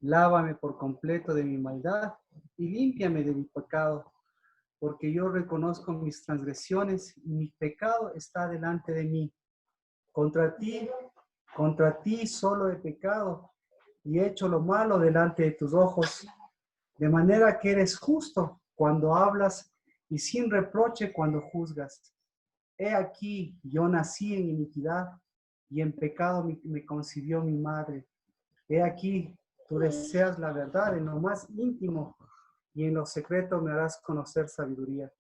Lávame por completo de mi maldad y límpiame de mi pecado, porque yo reconozco mis transgresiones y mi pecado está delante de mí. Contra ti solo he pecado y he hecho lo malo delante de tus ojos, de manera que eres justo cuando hablas y sin reproche cuando juzgas. He aquí, yo nací en iniquidad y en pecado me concibió mi madre. He aquí, tú deseas la verdad en lo más íntimo y en lo secreto me harás conocer sabiduría.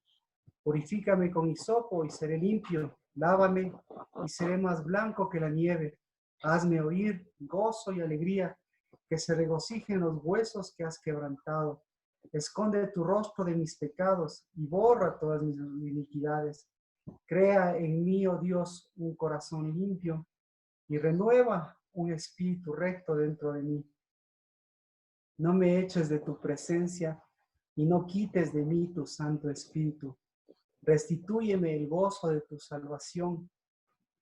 Purifícame con hisopo y seré limpio. Lávame y seré más blanco que la nieve. Hazme oír gozo y alegría, que se regocijen los huesos que has quebrantado. Esconde tu rostro de mis pecados y borra todas mis iniquidades. Crea en mí, oh Dios, un corazón limpio y renueva un espíritu recto dentro de mí. No me eches de tu presencia y no quites de mí tu Santo Espíritu. Restitúyeme el gozo de tu salvación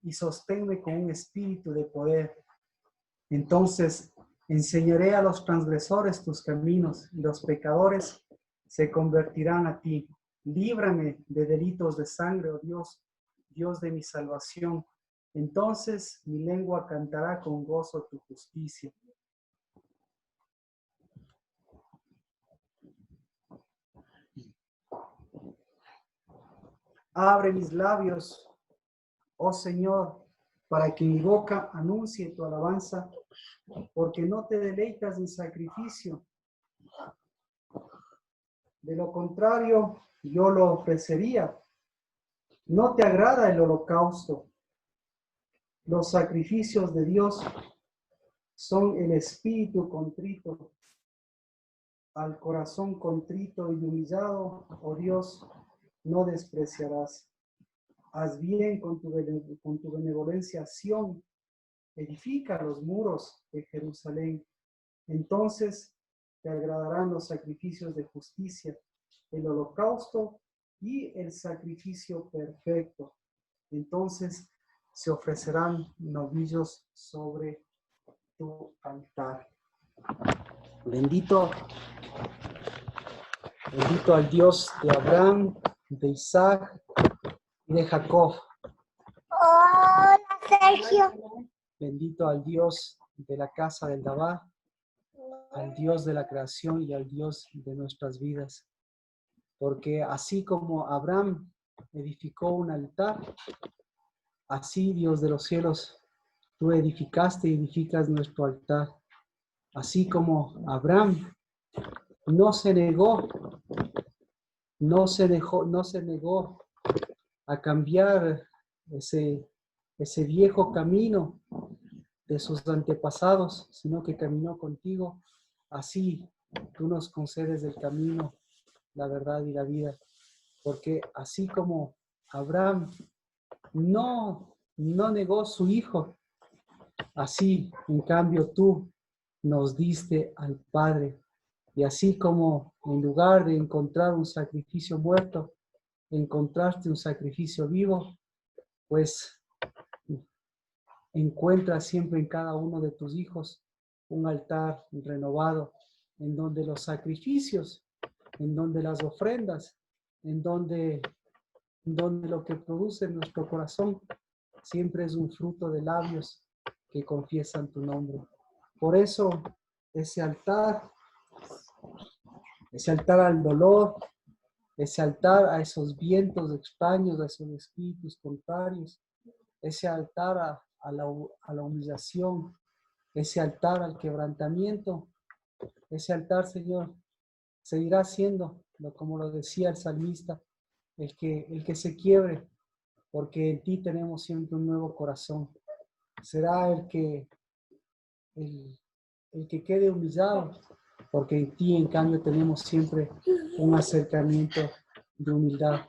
y sosténme con un espíritu de poder. Entonces enseñaré a los transgresores tus caminos y los pecadores se convertirán a ti. Líbrame de delitos de sangre, oh Dios, Dios de mi salvación. Entonces mi lengua cantará con gozo tu justicia. Abre mis labios, oh Señor, para que mi boca anuncie tu alabanza, porque no te deleitas en sacrificio. De lo contrario, yo lo ofrecería. No te agrada el holocausto. Los sacrificios de Dios son el espíritu contrito. Al corazón contrito y humillado, oh Dios, no despreciarás. Haz bien con tu benevolencia, Sión. Edifica los muros de Jerusalén. Entonces te agradarán los sacrificios de justicia, el holocausto y el sacrificio perfecto. Entonces se ofrecerán novillos sobre tu altar. Bendito al Dios de Abraham, de Isaac y de Jacob. Hola, Sergio. Bendito al Dios de la casa del Dabá, al Dios de la creación y al Dios de nuestras vidas. Porque así como Abraham edificó un altar, así Dios de los cielos, tú edificaste y edificas nuestro altar. Así como Abraham no se negó a cambiar ese viejo camino de sus antepasados, sino que caminó contigo. Así tú nos concedes el camino, la verdad y la vida. Porque así como Abraham no negó su hijo, así en cambio tú nos diste al Padre. Y así como en lugar de encontrar un sacrificio muerto, encontraste un sacrificio vivo, pues encuentra siempre en cada uno de tus hijos un altar renovado, en donde los sacrificios, en donde las ofrendas, en donde lo que produce en nuestro corazón siempre es un fruto de labios que confiesan tu nombre. Por eso ese altar al dolor, ese altar a esos vientos extraños, a esos espíritus contrarios, ese altar a la humillación, ese altar al quebrantamiento, ese altar, Señor, seguirá siendo, como lo decía el salmista, el que se quiebre, porque en ti tenemos siempre un nuevo corazón. Será el que quede humillado, porque en ti, en cambio, tenemos siempre un acercamiento de humildad.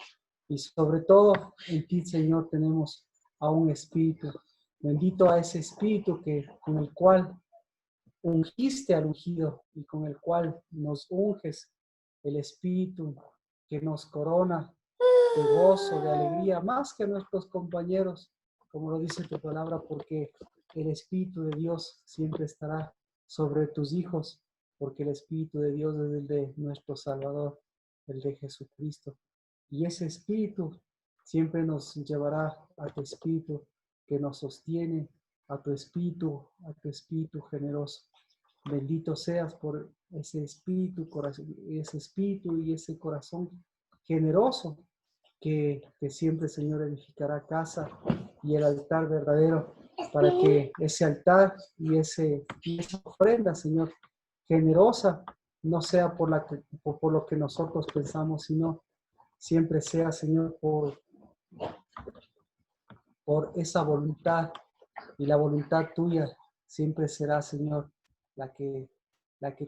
Y sobre todo, en ti, Señor, tenemos a un espíritu. Bendito a ese espíritu con el cual ungiste al ungido y con el cual nos unges, el espíritu que nos corona de gozo, de alegría, más que nuestros compañeros, como lo dice tu palabra, porque el Espíritu de Dios siempre estará sobre tus hijos porque el Espíritu de Dios es el de nuestro Salvador, el de Jesucristo. Y ese Espíritu siempre nos llevará a tu Espíritu que nos sostiene, a tu Espíritu generoso. Bendito seas por ese Espíritu y ese corazón generoso que siempre, Señor, edificará casa y el altar verdadero, para que ese altar y esa ofrenda, Señor, generosa, no sea por lo que nosotros pensamos, sino siempre sea, Señor, por esa voluntad, y la voluntad tuya siempre será, Señor, la que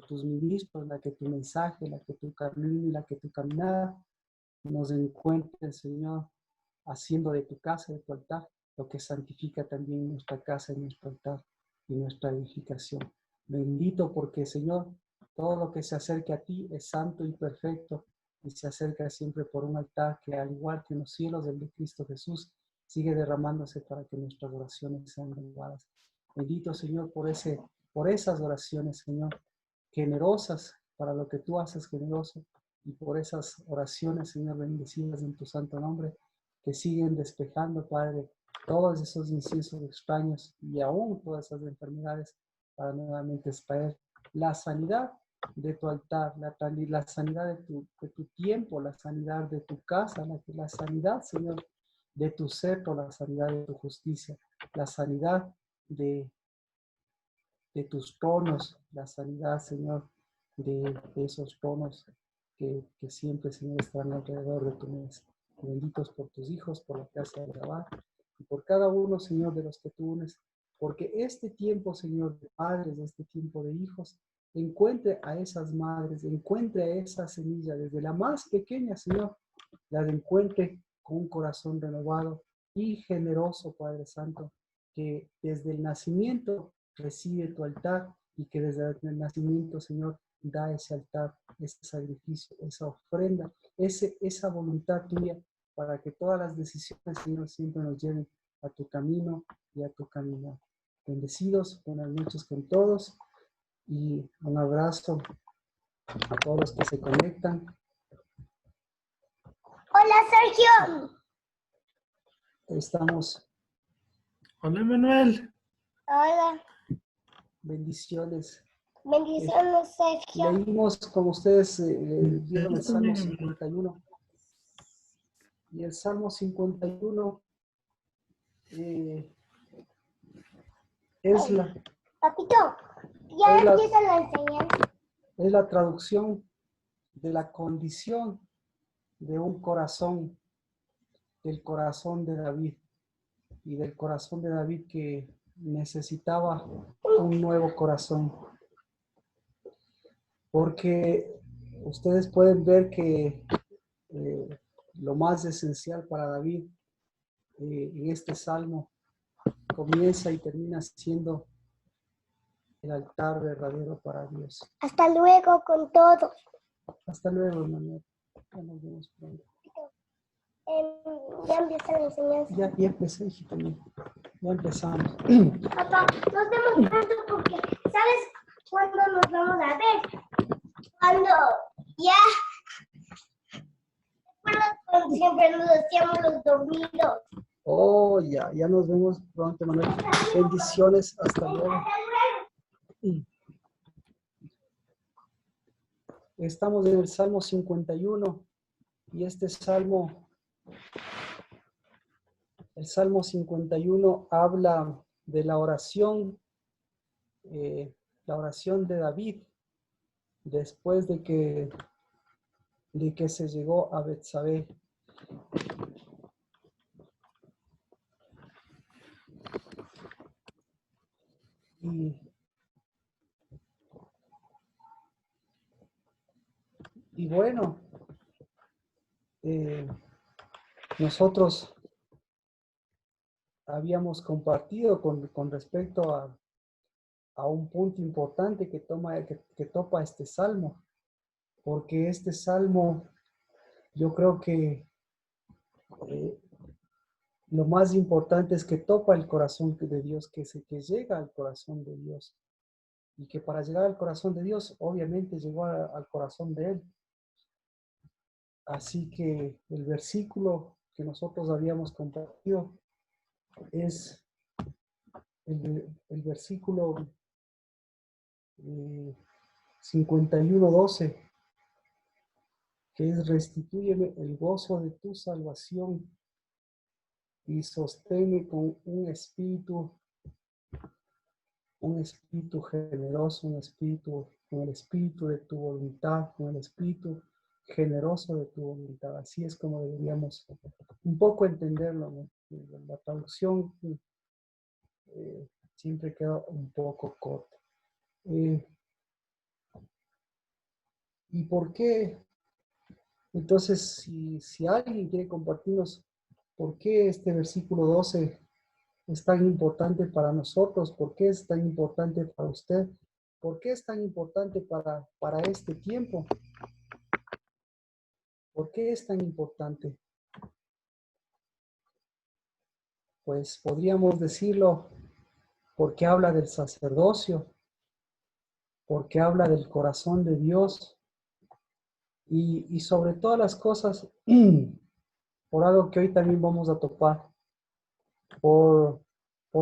tus ministros, la que tu mensaje, la que tu camino y la que tu caminada nos encuentren, Señor, haciendo de tu casa, de tu altar, lo que santifica también nuestra casa y nuestro altar y nuestra edificación. Bendito porque, Señor, todo lo que se acerque a ti es santo y perfecto y se acerca siempre por un altar que, al igual que en los cielos del de Cristo Jesús, sigue derramándose para que nuestras oraciones sean renovadas. Bendito, Señor, por esas oraciones, Señor, generosas para lo que tú haces generoso, y por esas oraciones, Señor, bendecidas en tu santo nombre, que siguen despejando, Padre, todos esos inciensos extraños y aún todas esas enfermedades, para nuevamente extraer la sanidad de tu altar, la sanidad de tu tiempo, la sanidad de tu casa, la sanidad, Señor, de tu cetro, la sanidad de tu justicia, la sanidad de tus tonos, la sanidad, Señor, de esos tonos que siempre, Señor, están alrededor de tu mesa. Benditos por tus hijos, por la casa de grabar, y por cada uno, Señor, de los que tú unes, porque este tiempo, Señor, de padres, este tiempo de hijos, encuentre a esas madres, encuentre a esa semilla, desde la más pequeña, Señor, la encuentre con un corazón renovado y generoso, Padre Santo, que desde el nacimiento recibe tu altar y que desde el nacimiento, Señor, da ese altar, ese sacrificio, esa ofrenda, esa voluntad tuya, para que todas las decisiones, Señor, siempre nos lleven a tu camino y a tu camino. Bendecidos, buenas noches con todos y un abrazo a todos los que se conectan. Hola, Sergio. Estamos. Hola, Manuel. Hola. Bendiciones. Bendiciones, Sergio. Leímos, como ustedes vieron, el Salmo 51. Y el Salmo 51 es Papito, ya empieza la enseñanza. Es la traducción de la condición de un corazón, del corazón de David, y del corazón de David que necesitaba un nuevo corazón. Porque ustedes pueden ver que lo más esencial para David en este salmo comienza y termina siendo el altar verdadero para Dios. Hasta luego con todos. Hasta luego, hermano. Ya nos vemos pronto. Ya empieza la enseñanza. Ya empecé, hijito mío. Ya empezamos. Papá, nos vemos pronto porque, ¿sabes cuándo nos vamos a ver? Cuando ya... ¿Recuerdas cuando siempre nos hacíamos los dormidos? Oh, ya nos vemos pronto, Manuel. Bendiciones, hasta luego. Estamos en el Salmo 51 y este salmo, el Salmo 51 habla de la oración de David después de que se llegó a Betsabé. Y bueno, nosotros habíamos compartido con respecto a un punto importante que topa este salmo, porque este salmo, yo creo que lo más importante es que topa el corazón de Dios, que llega al corazón de Dios. y que para llegar al corazón de Dios, obviamente llegó al corazón de Él. Así que el versículo que nosotros habíamos compartido es el versículo 51:12, que es: restitúyeme el gozo de tu salvación y sosténme con un espíritu generoso, con el espíritu de tu voluntad, con el espíritu generoso de tu voluntad. Así es como deberíamos un poco entenderlo, ¿no? La traducción siempre queda un poco corta. ¿Y por qué? Entonces, si alguien quiere compartirnos por qué este versículo 12 es tan importante para nosotros, por qué es tan importante para usted, por qué es tan importante para este tiempo, por qué es tan importante, pues podríamos decirlo porque habla del sacerdocio, porque habla del corazón de Dios y sobre todas las cosas, por algo que hoy también vamos a topar, por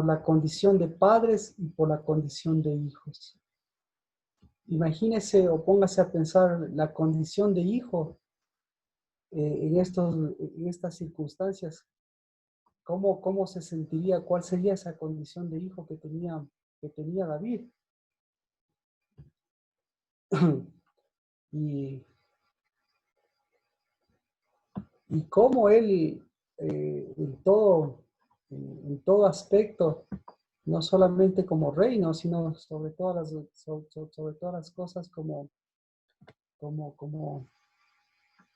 la condición de padres y por la condición de hijos. Imagínese o póngase a pensar la condición de hijo en estas circunstancias. ¿Cómo se sentiría? ¿Cuál sería esa condición de hijo que tenía David? y, y cómo él en todo aspecto, no solamente como reino, sino sobre todas las cosas como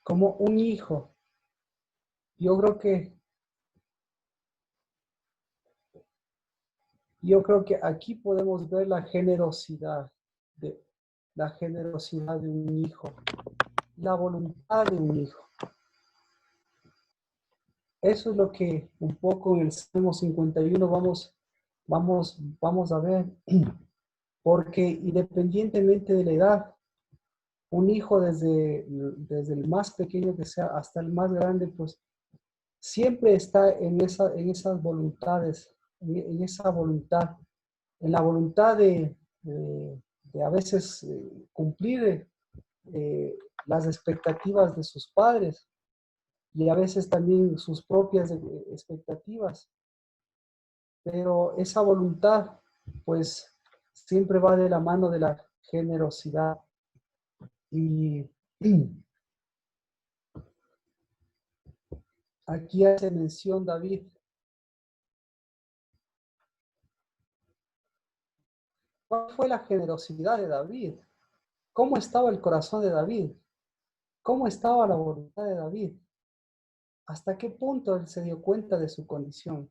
un hijo. Yo creo que aquí podemos ver la generosidad de un hijo, la voluntad de un hijo. Eso es lo que un poco en el Salmo 51 vamos a ver, porque independientemente de la edad, un hijo desde el más pequeño que sea hasta el más grande, pues siempre está en esas voluntades, en esa voluntad, en la voluntad de a veces cumplir las expectativas de sus padres y a veces también sus propias expectativas. Pero esa voluntad, pues, siempre va de la mano de la generosidad. Y aquí hace mención David. ¿Cuál fue la generosidad de David? ¿Cómo estaba el corazón de David? ¿Cómo estaba la voluntad de David? ¿Hasta qué punto él se dio cuenta de su condición?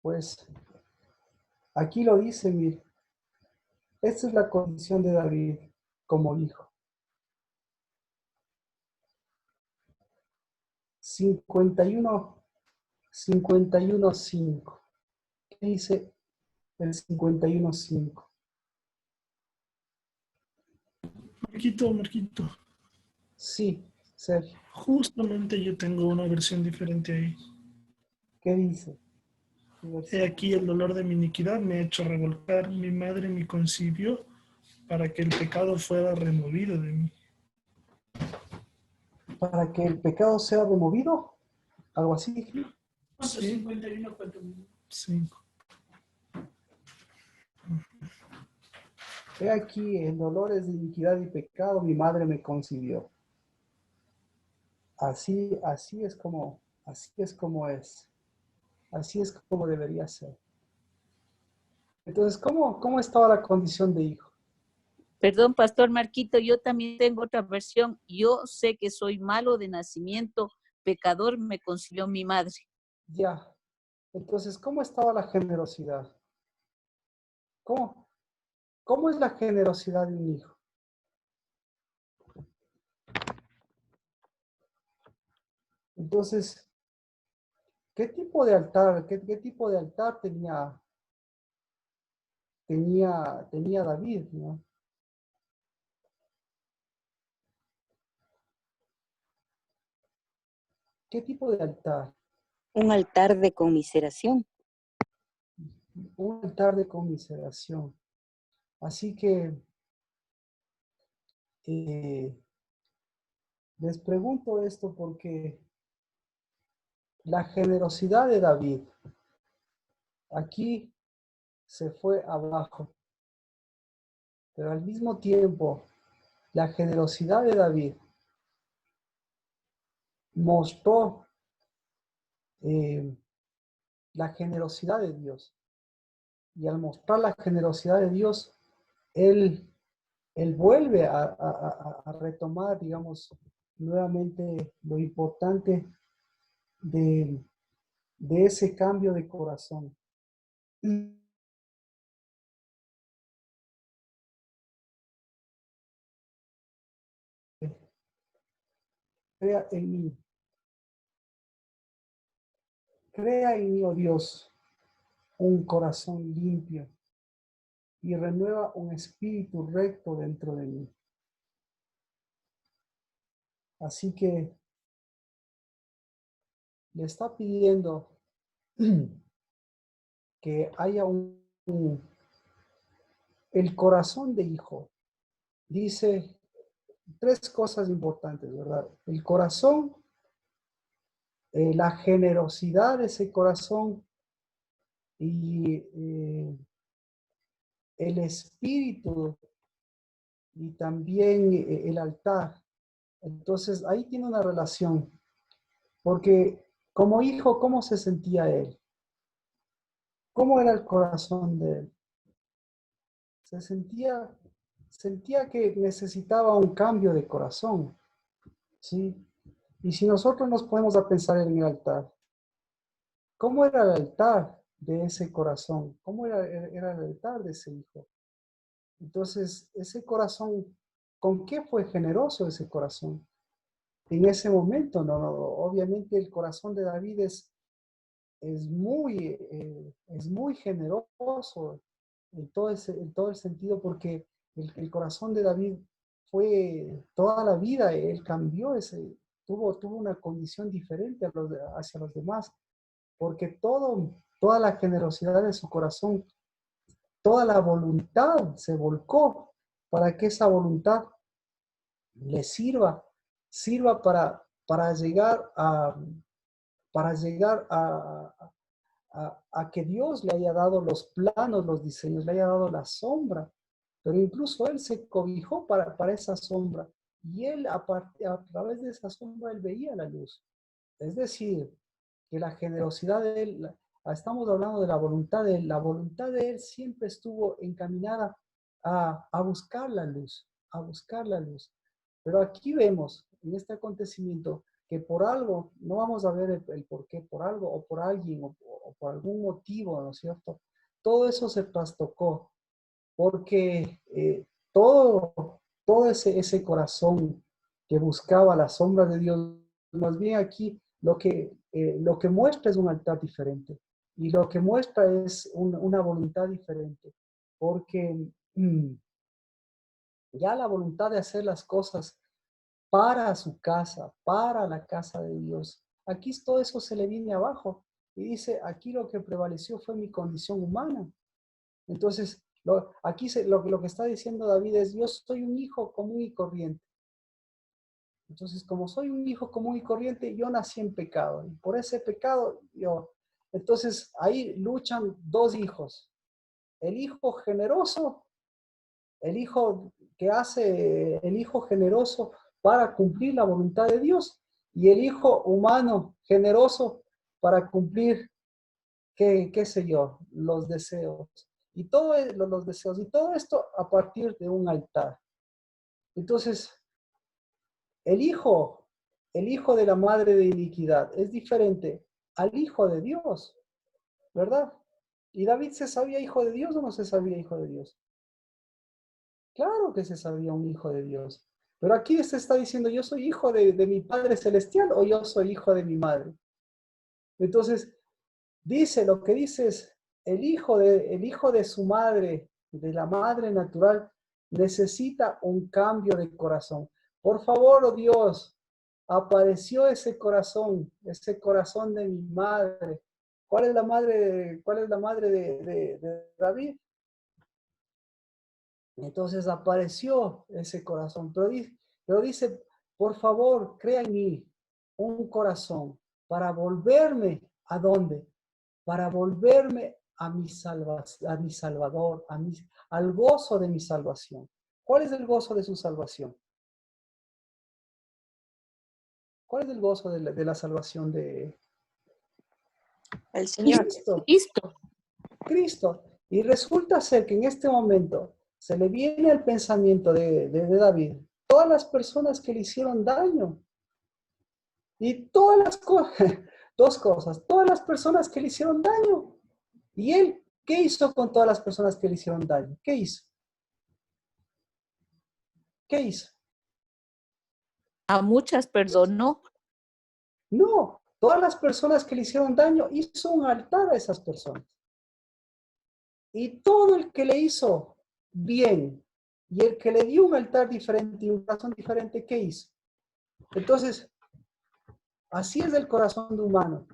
Pues aquí lo dice, mire, esta es la condición de David como hijo. 51:5. ¿Qué dice el 51:5? Marquito, Sí, Sergio. justamente yo tengo una versión diferente ahí. ¿Qué dice? He aquí el dolor de mi iniquidad me ha hecho revolcar, mi madre me concibió para que el pecado fuera removido de mí. Para que el pecado sea removido, algo así. ¿Cuánto? Sí. 51, ¿cuánto? 5. He aquí en dolores de iniquidad y pecado mi madre me concibió. Así es como es. Así es como debería ser. Entonces, ¿cómo estaba la condición de hijo? Perdón, Pastor Marquito, yo también tengo otra versión. Yo sé que soy malo de nacimiento, pecador me concibió mi madre. Ya. Entonces, ¿cómo estaba la generosidad? ¿Cómo es la generosidad de un hijo? Entonces, ¿Qué tipo de altar, qué tipo de altar tenía David, ¿no? ¿Qué tipo de altar? Un altar de conmiseración. Un altar de conmiseración. Así que les pregunto esto porque la generosidad de David aquí se fue abajo, pero al mismo tiempo la generosidad de David mostró la generosidad de Dios. Y al mostrar la generosidad de Dios, él vuelve a retomar, digamos, nuevamente lo importante de ese cambio de corazón. Crea en mí. Crea en mí, oh Dios, un corazón limpio y renueva un espíritu recto dentro de mí. Así que le está pidiendo que haya el corazón de hijo. Dice tres cosas importantes, ¿verdad? El corazón, la generosidad de ese corazón y el espíritu y también el altar. Entonces ahí tiene una relación, porque como hijo, ¿cómo se sentía él? ¿Cómo era el corazón de él? Se sentía que necesitaba un cambio de corazón, ¿sí? Y si nosotros nos ponemos a pensar en el altar, ¿cómo era el altar de ese corazón? ¿Cómo era el altar de ese hijo? Entonces, ese corazón, ¿con qué fue generoso ese corazón? En ese momento, no, obviamente el corazón de David es muy generoso en todo el sentido, porque el corazón de David fue toda la vida, él cambió, tuvo una condición diferente hacia los demás, porque toda la generosidad de su corazón, toda la voluntad se volcó para que esa voluntad le sirva para llegar a que Dios le haya dado los planos, los diseños, le haya dado la sombra, pero incluso él se cobijó para esa sombra y él a través de esa sombra él veía la luz. Es decir, que la generosidad de él, estamos hablando de la voluntad de él siempre estuvo encaminada a buscar la luz, a buscar la luz. Pero aquí vemos, en este acontecimiento, que por algo, no vamos a ver el por qué, por algo o por alguien o por algún motivo, ¿no es cierto? Todo eso se trastocó, porque todo ese corazón que buscaba la sombra de Dios, más bien aquí lo que muestra es un altar diferente y lo que muestra es una voluntad diferente, porque ya la voluntad de hacer las cosas para su casa, para la casa de Dios. Aquí todo eso se le viene abajo y dice, aquí lo que prevaleció fue mi condición humana. Entonces, lo que está diciendo David es, yo soy un hijo común y corriente. Entonces, como soy un hijo común y corriente, yo nací en pecado. Y por ese pecado, entonces, ahí luchan dos hijos. El hijo generoso, el hijo el hijo generoso para cumplir la voluntad de Dios. Y el hijo humano generoso para cumplir, qué sé yo, los deseos. Y los deseos. Y todo esto a partir de un altar. Entonces, el hijo, el hijo de la madre de iniquidad es diferente al hijo de Dios, ¿verdad? ¿Y David se sabía hijo de Dios o no se sabía hijo de Dios? Claro que se sabía un hijo de Dios. Pero aquí se está diciendo, yo soy hijo de mi Padre Celestial o yo soy hijo de mi madre. Entonces, dice, lo que dice es, el hijo de su madre, de la madre natural, necesita un cambio de corazón. Por favor, oh Dios, apareció ese corazón de mi madre. ¿Cuál es la madre de David? Entonces apareció ese corazón. Pero dice, por favor, crea en mí un corazón para volverme ¿a dónde? Para volverme a mi Salvador, al gozo de mi salvación. ¿Cuál es el gozo de su salvación? ¿Cuál es el gozo de la salvación de El Señor. Cristo? Listo. Cristo. Y resulta ser que en este momento se le viene al pensamiento de David todas las personas que le hicieron daño. Y todas las cosas, dos cosas, todas las personas que le hicieron daño. ¿Y él qué hizo con todas las personas que le hicieron daño? ¿Qué hizo? ¿Qué hizo? A muchas perdonó. No, todas las personas que le hicieron daño hizo un altar a esas personas. Y todo el que le hizo bien y el que le dio un altar diferente y un corazón diferente, ¿qué hizo? Entonces, así es el corazón de humano.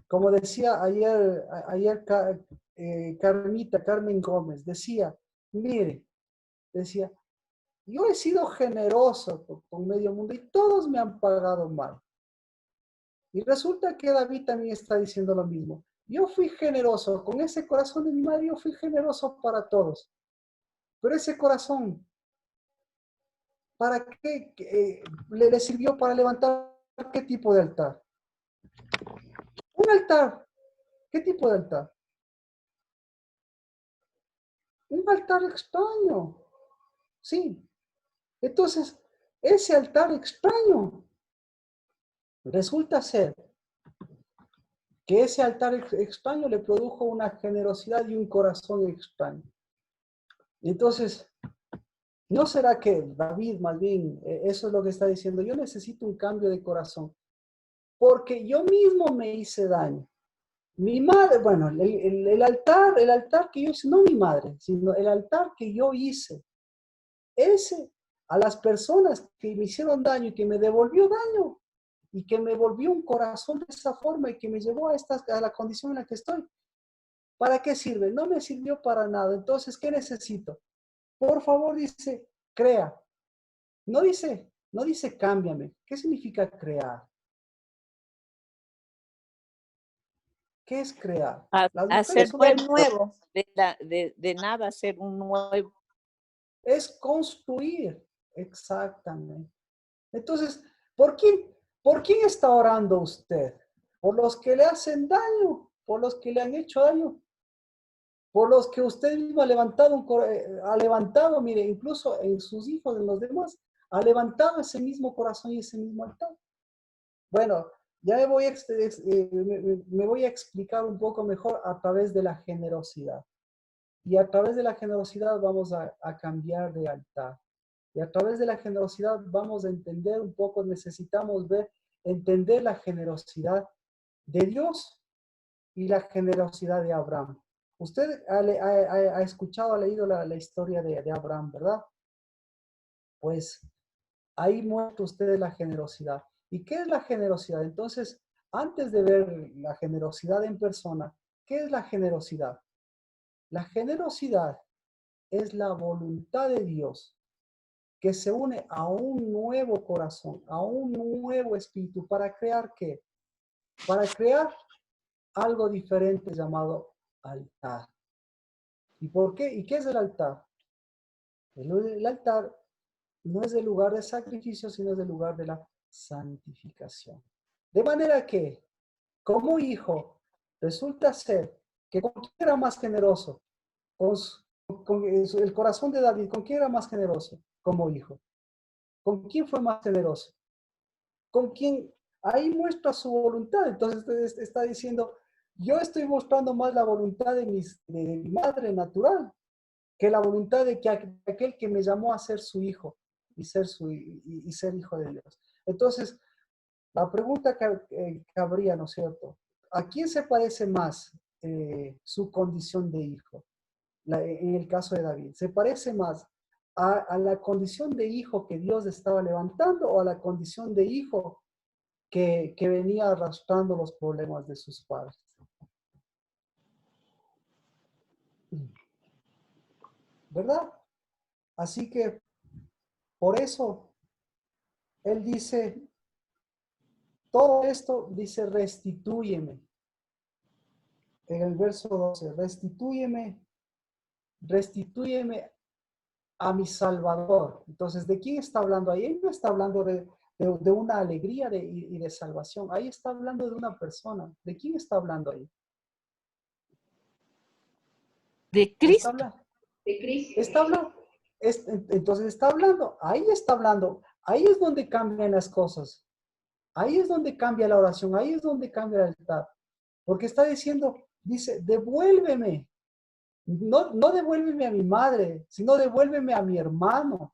Como decía ayer Carmen Gómez, decía, mire, decía, yo he sido generoso con medio mundo y todos me han pagado mal. Y resulta que David también está diciendo lo mismo. Yo fui generoso con ese corazón de mi madre, yo fui generoso para todos. Pero ese corazón, ¿para qué le sirvió para levantar qué tipo de altar? Un altar. ¿Qué tipo de altar? Un altar extraño. Sí. Entonces, ese altar extraño resulta ser que ese altar extraño le produjo una generosidad y un corazón extraño. Entonces, ¿no será que David más bien, eso es lo que está diciendo? Yo necesito un cambio de corazón, porque yo mismo me hice daño. Mi madre, bueno, el altar que yo hice, no mi madre, sino el altar que yo hice, ese a las personas que me hicieron daño y que me devolvió daño y que me volvió un corazón de esa forma y que me llevó a la condición en la que estoy. ¿Para qué sirve? No me sirvió para nada. Entonces, ¿qué necesito? Por favor, dice, crea. No dice cámbiame. ¿Qué significa crear? ¿Qué es crear? Las mujeres Hacer son Ser nuevo. nuevo. De nada hacer un nuevo. es construir. Exactamente. Entonces, ¿por quién está orando usted? ¿Por los que le hacen daño? ¿Por los que le han hecho daño? ¿Por los que usted mismo ha levantado, mire, incluso en sus hijos, en los demás, ha levantado ese mismo corazón y ese mismo altar? Bueno, ya me voy a explicar un poco mejor a través de la generosidad. Y a través de la generosidad vamos a cambiar de altar. Y a través de la generosidad vamos a entender un poco, necesitamos entender la generosidad de Dios y la generosidad de Abraham. Usted ha escuchado, ha leído la historia de Abraham, ¿verdad? Pues ahí muestra usted la generosidad. ¿Y qué es la generosidad? Entonces, antes de ver la generosidad en persona, ¿qué es la generosidad? La generosidad es la voluntad de Dios que se une a un nuevo corazón, a un nuevo espíritu. ¿Para crear qué? Para crear algo diferente llamado altar. ¿Y por qué? ¿Y qué es el altar? El altar no es el lugar de sacrificio, sino es el lugar de la santificación. De manera que, como hijo, resulta ser que con quién era más generoso, con el corazón de David, ¿con quién era más generoso como hijo? ¿Con quién fue más generoso? ¿Con quién? Ahí muestra su voluntad. Entonces está diciendo, yo estoy mostrando más la voluntad de mi madre natural que la voluntad de aquel que me llamó a ser su hijo y ser hijo de Dios. Entonces, la pregunta que habría, ¿no es cierto? ¿A quién se parece más su condición de hijo? En el caso de David, ¿se parece más a la condición de hijo que Dios estaba levantando o a la condición de hijo que venía arrastrando los problemas de sus padres? ¿Verdad? Así que por eso él dice, todo esto dice, restitúyeme. En el verso 12, restitúyeme a mi Salvador. Entonces, ¿de quién está hablando ahí? Él no está hablando de una alegría y de salvación. Ahí está hablando de una persona. ¿De quién está hablando ahí? De Está Cristo. hablando. Está hablando. Entonces está hablando. Ahí está hablando. Ahí es donde cambian las cosas. Ahí es donde cambia la oración. Ahí es donde cambia el altar. Porque está diciendo, dice, devuélveme. No devuélveme a mi madre, sino devuélveme a mi hermano.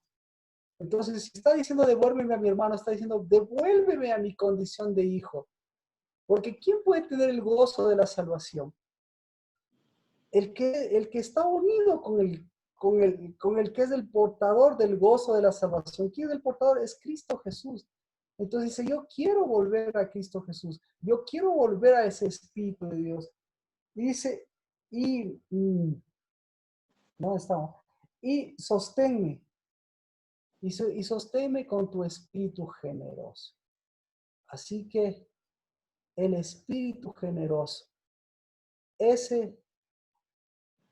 Entonces, si está diciendo devuélveme a mi hermano, está diciendo devuélveme a mi condición de hijo. Porque ¿quién puede tener el gozo de la salvación? El que está unido con el que es el portador del gozo de la salvación. ¿Quién es el portador? Es Cristo Jesús. Entonces dice, yo quiero volver a Cristo Jesús. Yo quiero volver a ese Espíritu de Dios. Y dice, ¿dónde estamos? Y sosténme. Y sosténme con tu espíritu generoso. Así que el espíritu generoso, ese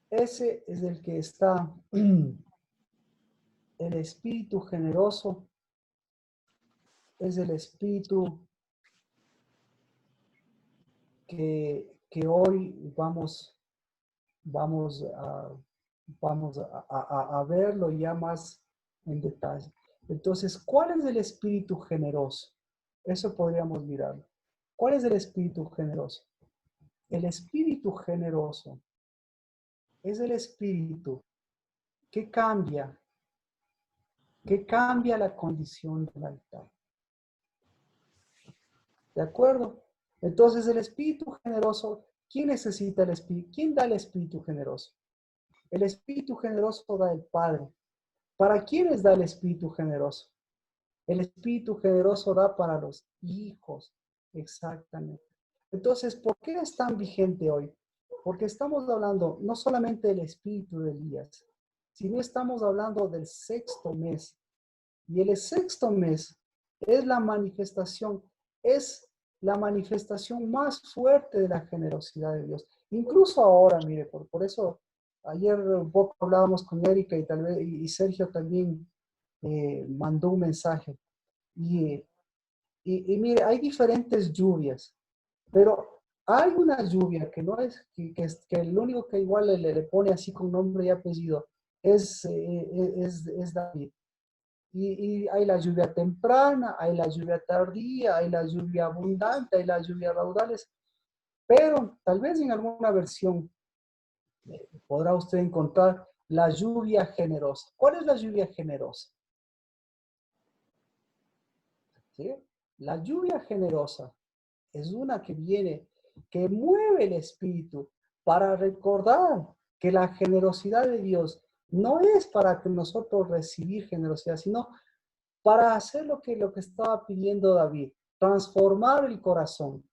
es el que está, el espíritu generoso es el espíritu que hoy vamos a, a verlo ya más en detalle. Entonces, ¿cuál es el espíritu generoso? Eso podríamos mirarlo. ¿Cuál es el espíritu generoso? El espíritu generoso es el espíritu que cambia la condición del altar. ¿De acuerdo? Entonces, el espíritu generoso, ¿quién necesita el espíritu? ¿Quién da el espíritu generoso? El espíritu generoso da el Padre. ¿Para quiénes da el espíritu generoso? El espíritu generoso da para los hijos. Exactamente. Entonces, ¿por qué es tan vigente hoy? Porque estamos hablando no solamente del espíritu de Elías, sino estamos hablando del sexto mes. Y el sexto mes es la manifestación más fuerte de la generosidad de Dios. Incluso ahora, mire, por eso ayer un poco hablábamos con Erika y tal vez y Sergio también mandó un mensaje. Y mire, hay diferentes lluvias, pero hay una lluvia que no es, que el único que igual le pone así con nombre y apellido es David. Y hay la lluvia temprana, hay la lluvia tardía, hay la lluvia abundante, hay la lluvia raudales, pero tal vez en alguna versión podrá usted encontrar la lluvia generosa. ¿Cuál es la lluvia generosa? ¿Sí? La lluvia generosa es una que viene, que mueve el espíritu para recordar que la generosidad de Dios no es para que nosotros recibir generosidad, sino para hacer lo que estaba pidiendo David, transformar el corazón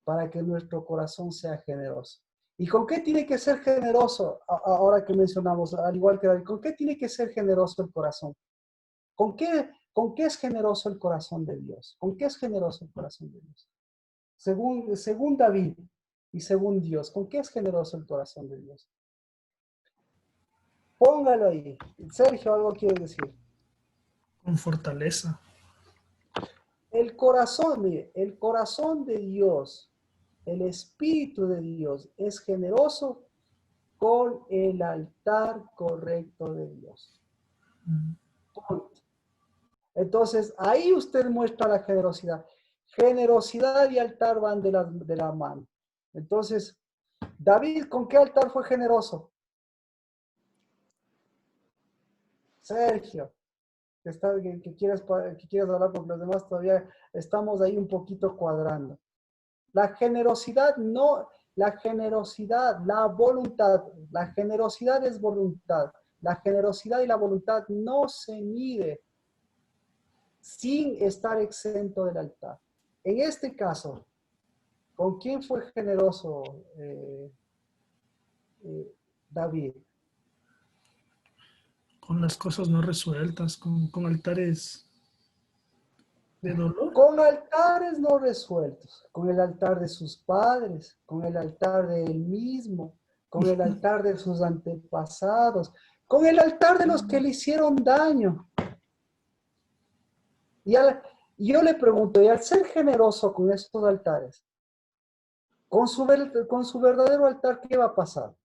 para que nuestro corazón sea generoso. ¿Y con qué tiene que ser generoso? Ahora que mencionamos, al igual que David, ¿con qué tiene que ser generoso el corazón? ¿Con qué es generoso el corazón de Dios? ¿Con qué es generoso el corazón de Dios? Según David y según Dios, ¿con qué es generoso el corazón de Dios? Póngalo ahí. Sergio, algo quiere decir. Con fortaleza. El corazón, mire, el corazón de Dios, el Espíritu de Dios es generoso con el altar correcto de Dios. Punto. Entonces, ahí usted muestra la generosidad. Generosidad y altar van de la mano. Entonces, David, ¿con qué altar fue generoso? Sergio, que quieras hablar porque los demás todavía estamos ahí un poquito cuadrando. La generosidad no, la generosidad, la voluntad, la generosidad es voluntad. La generosidad y la voluntad no se mide sin estar exento del altar. En este caso, ¿con quién fue generoso David? Con las cosas no resueltas, con altares de dolor. Con altares no resueltos, con el altar de sus padres, con el altar de él mismo, con el altar de sus antepasados, con el altar de los que le hicieron daño. Y yo le pregunto, y al ser generoso con estos altares, con su verdadero altar, ¿qué va a pasar?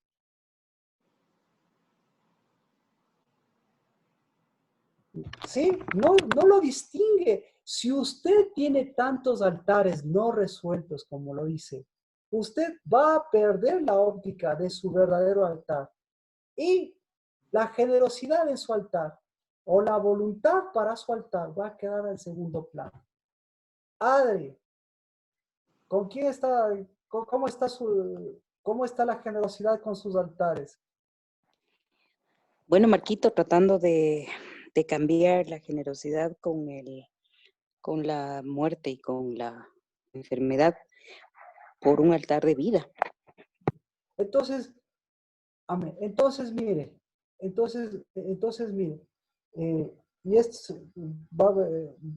¿Sí? No lo distingue. Si usted tiene tantos altares no resueltos, como lo dice, usted va a perder la óptica de su verdadero altar. Y la generosidad en su altar o la voluntad para su altar va a quedar en segundo plano. Adri, ¿con quién está, cómo está la generosidad con sus altares? Bueno, Marquito, tratando de cambiar la generosidad con la muerte y con la enfermedad por un altar de vida. Entonces, amén. Entonces, mire, y esto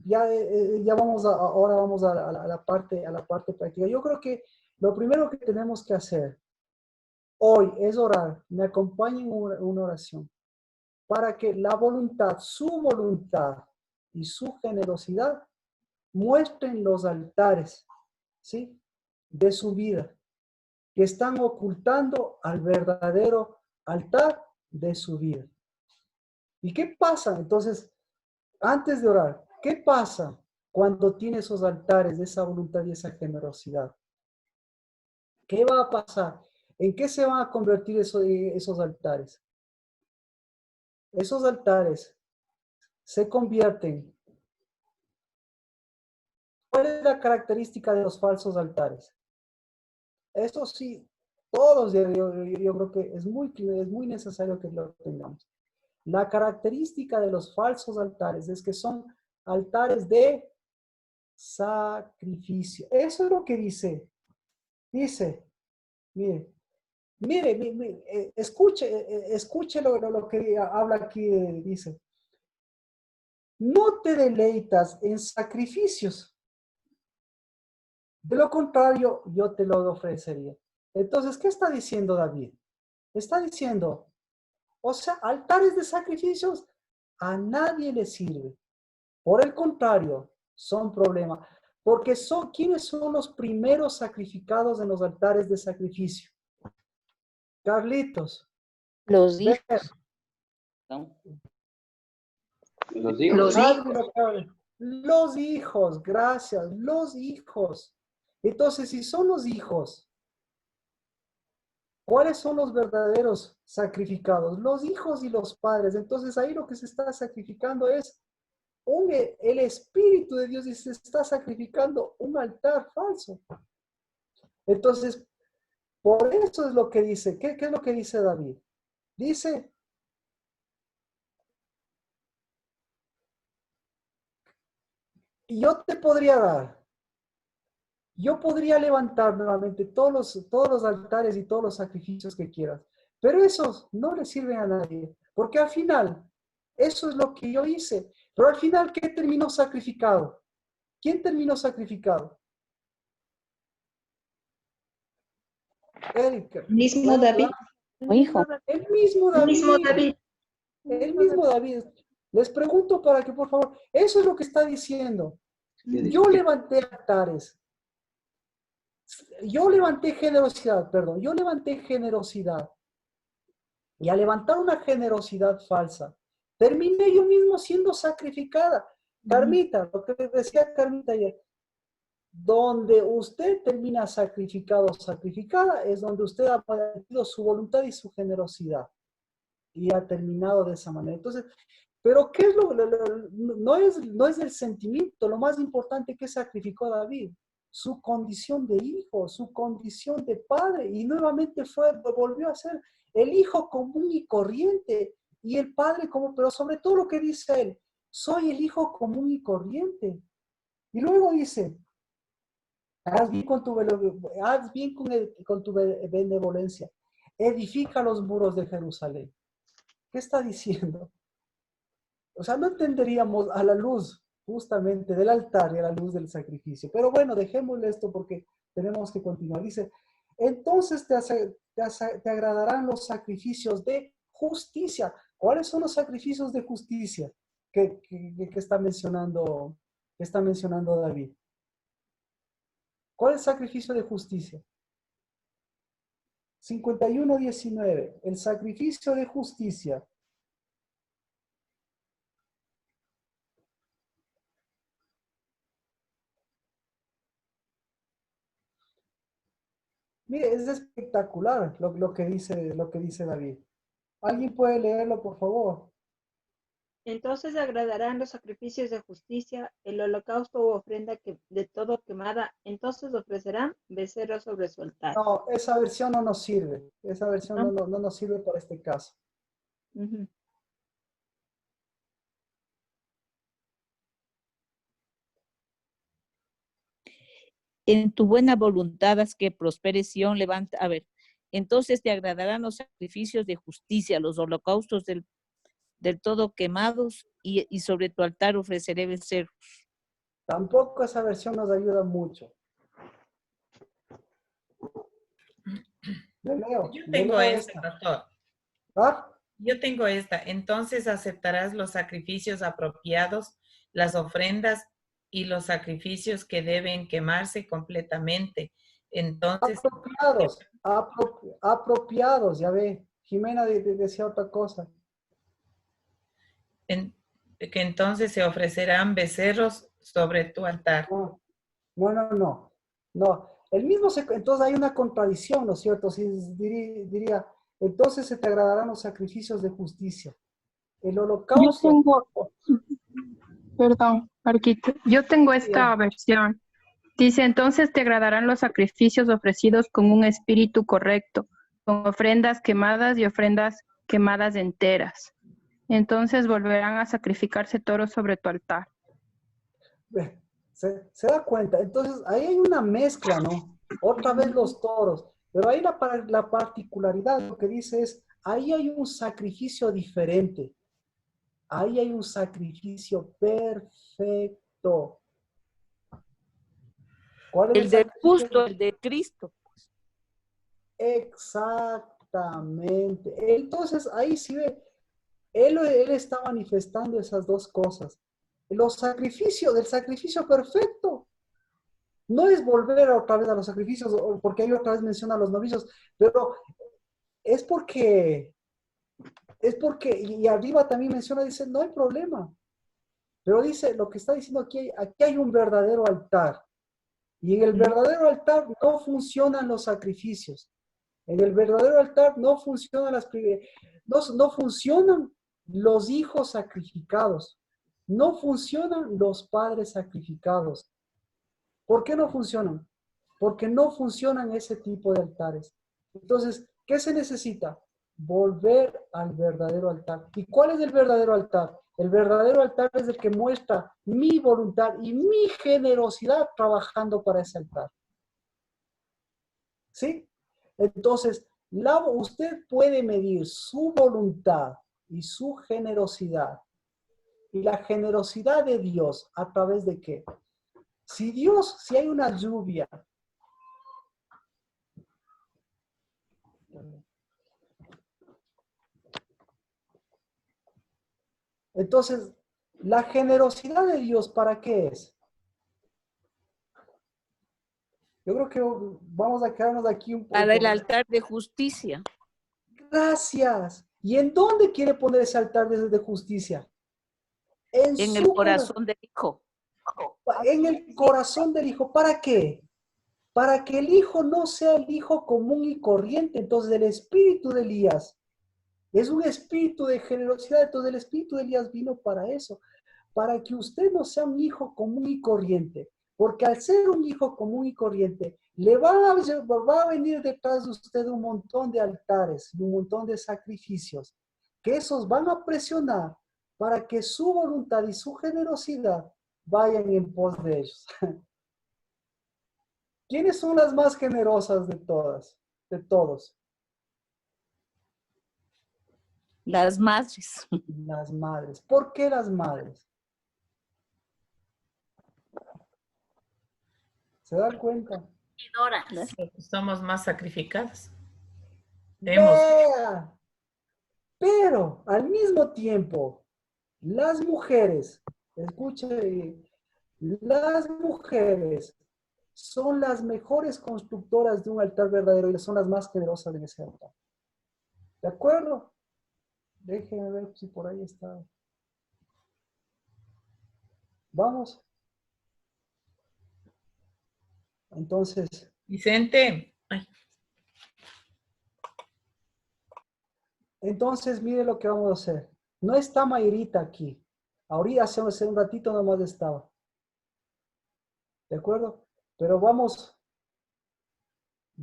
ya vamos ahora vamos a la parte práctica. Yo creo que lo primero que tenemos que hacer hoy es orar. Me acompañen en una oración para que la voluntad, su voluntad y su generosidad muestren los altares, ¿sí?, de su vida, que están ocultando al verdadero altar de su vida. ¿Y qué pasa? Entonces, antes de orar, ¿qué pasa cuando tiene esos altares de esa voluntad y esa generosidad? ¿Qué va a pasar? ¿En qué se van a convertir esos altares? Esos altares se convierten. ¿Cuál es la característica de los falsos altares? Eso sí, todos yo creo que es muy necesario que lo tengamos. La característica de los falsos altares es que son altares de sacrificio. Eso es lo que dice. Dice, mire, escuche lo que habla aquí, dice. No te deleitas en sacrificios. De lo contrario, yo te lo ofrecería. Entonces, ¿qué está diciendo David? Está diciendo, o sea, altares de sacrificios a nadie le sirve. Por el contrario, son problemas. Porque ¿quiénes son los primeros sacrificados en los altares de sacrificio? Carlitos. Los hijos. ¿No? Los hijos. Los hijos, gracias, los hijos. Entonces, si son los hijos, ¿cuáles son los verdaderos sacrificados? Los hijos y los padres. Entonces, ahí lo que se está sacrificando es el Espíritu de Dios, y se está sacrificando un altar falso. Entonces, por eso es lo que dice. ¿Qué es lo que dice David? Dice, yo te podría dar, yo podría levantar nuevamente todos los altares y todos los sacrificios que quieras, pero esos no le sirven a nadie, porque al final, eso es lo que yo hice, pero al final, ¿qué terminó sacrificado? ¿Quién terminó sacrificado? Erika. Mismo David. Hijo. El mismo David. El mismo David. Les pregunto para que, por favor, eso es lo que está diciendo. Yo levanté altares. Yo levanté generosidad. Y al levantar una generosidad falsa, terminé yo mismo siendo sacrificada. Carmita, lo que decía Carmita ayer, donde usted termina sacrificado o sacrificada es donde usted ha perdido su voluntad y su generosidad. Y ha terminado de esa manera. Entonces, pero ¿qué es no es el sentimiento, lo más importante que sacrificó David? su condición de hijo, su condición de padre, y nuevamente volvió a ser el hijo común y corriente, y el padre como, pero sobre todo lo que dice él, soy el hijo común y corriente. Y luego dice, haz bien con tu benevolencia, edifica los muros de Jerusalén. ¿Qué está diciendo? O sea, no entenderíamos a la luz justamente del altar y a la luz del sacrificio. Pero bueno, dejémosle esto porque tenemos que continuar. Dice, entonces te agradarán los sacrificios de justicia. ¿Cuáles son los sacrificios de justicia que está mencionando David? ¿Cuál es el sacrificio de justicia? 51:19, el sacrificio de justicia. Mire, es espectacular lo que dice David. ¿Alguien puede leerlo, por favor? Entonces agradarán los sacrificios de justicia, el holocausto u ofrenda de todo quemada. Entonces ofrecerán becerros sobre su altar. No, esa versión no nos sirve. Esa versión ¿No? no nos sirve para este caso. Ujú. En tu buena voluntad haz que prospere Sión, levanta. A ver, entonces te agradarán los sacrificios de justicia, los holocaustos del todo quemados, y sobre tu altar ofreceré becerros. Tampoco esa versión nos ayuda mucho. Yo tengo esta, pastor. ¿Ah? Yo tengo esta. Entonces aceptarás los sacrificios apropiados, las ofrendas y los sacrificios que deben quemarse completamente. Entonces, Apropiados, ya ve. Jimena decía otra cosa. que entonces se ofrecerán becerros sobre tu altar. No. El mismo entonces hay una contradicción, ¿no es cierto? Si diría, entonces se te agradarán los sacrificios de justicia. El holocausto. Perdón, Marquito, yo tengo esta versión. Dice, entonces te agradarán los sacrificios ofrecidos con un espíritu correcto, con ofrendas quemadas y ofrendas quemadas enteras. Entonces volverán a sacrificarse toros sobre tu altar. Se da cuenta, entonces ahí hay una mezcla, ¿no? Otra vez los toros, pero ahí la particularidad, lo que dice es, ahí hay un sacrificio diferente, ahí hay un sacrificio perfecto. ¿Cuál es el del justo, el de Cristo? Exactamente. Entonces ahí sí ve, él está manifestando esas dos cosas. Del sacrificio perfecto. No es volver otra vez a los sacrificios, porque ahí otra vez menciona a los novicios, pero es porque, y arriba también menciona, dice, no hay problema. Pero dice, lo que está diciendo aquí hay un verdadero altar. Y en el verdadero altar no funcionan los sacrificios. En el verdadero altar no funcionan no funcionan los hijos sacrificados. No funcionan los padres sacrificados. ¿Por qué no funcionan? Porque no funcionan ese tipo de altares. Entonces, ¿qué se necesita? Volver al verdadero altar. ¿Y cuál es el verdadero altar? El verdadero altar es el que muestra mi voluntad y mi generosidad trabajando para ese altar. ¿Sí? Entonces, usted puede medir su voluntad y su generosidad y la generosidad de Dios a través de qué? Si hay una lluvia, entonces, la generosidad de Dios, ¿para qué es? Yo creo que vamos a quedarnos aquí un poco. Para el altar de justicia. Gracias. ¿Y en dónde quiere poner ese altar de justicia? En el corazón del Hijo. En el corazón del Hijo. ¿Para qué? Para que el Hijo no sea el Hijo común y corriente. Entonces el espíritu de Elías es un espíritu de generosidad. Entonces el espíritu de Elías vino para eso. Para que usted no sea un hijo común y corriente. Porque al ser un hijo común y corriente, le va a venir detrás de usted un montón de altares y un montón de sacrificios, que esos van a presionar para que su voluntad y su generosidad vayan en pos de ellos. ¿Quiénes son las más generosas de todas? De todos. Las madres. Las madres. ¿Por qué las madres? ¿Se dan cuenta? Somos más sacrificadas. Vea. Pero al mismo tiempo, las mujeres, escuche, las mujeres son las mejores constructoras de un altar verdadero y son las más generosas en ese altar. ¿De acuerdo? Déjenme ver si por ahí está. Vamos. Entonces. Vicente. Ay. Entonces, mire lo que vamos a hacer. No está Mayrita aquí. Ahorita hace un ratito nomás estaba. ¿De acuerdo? Pero vamos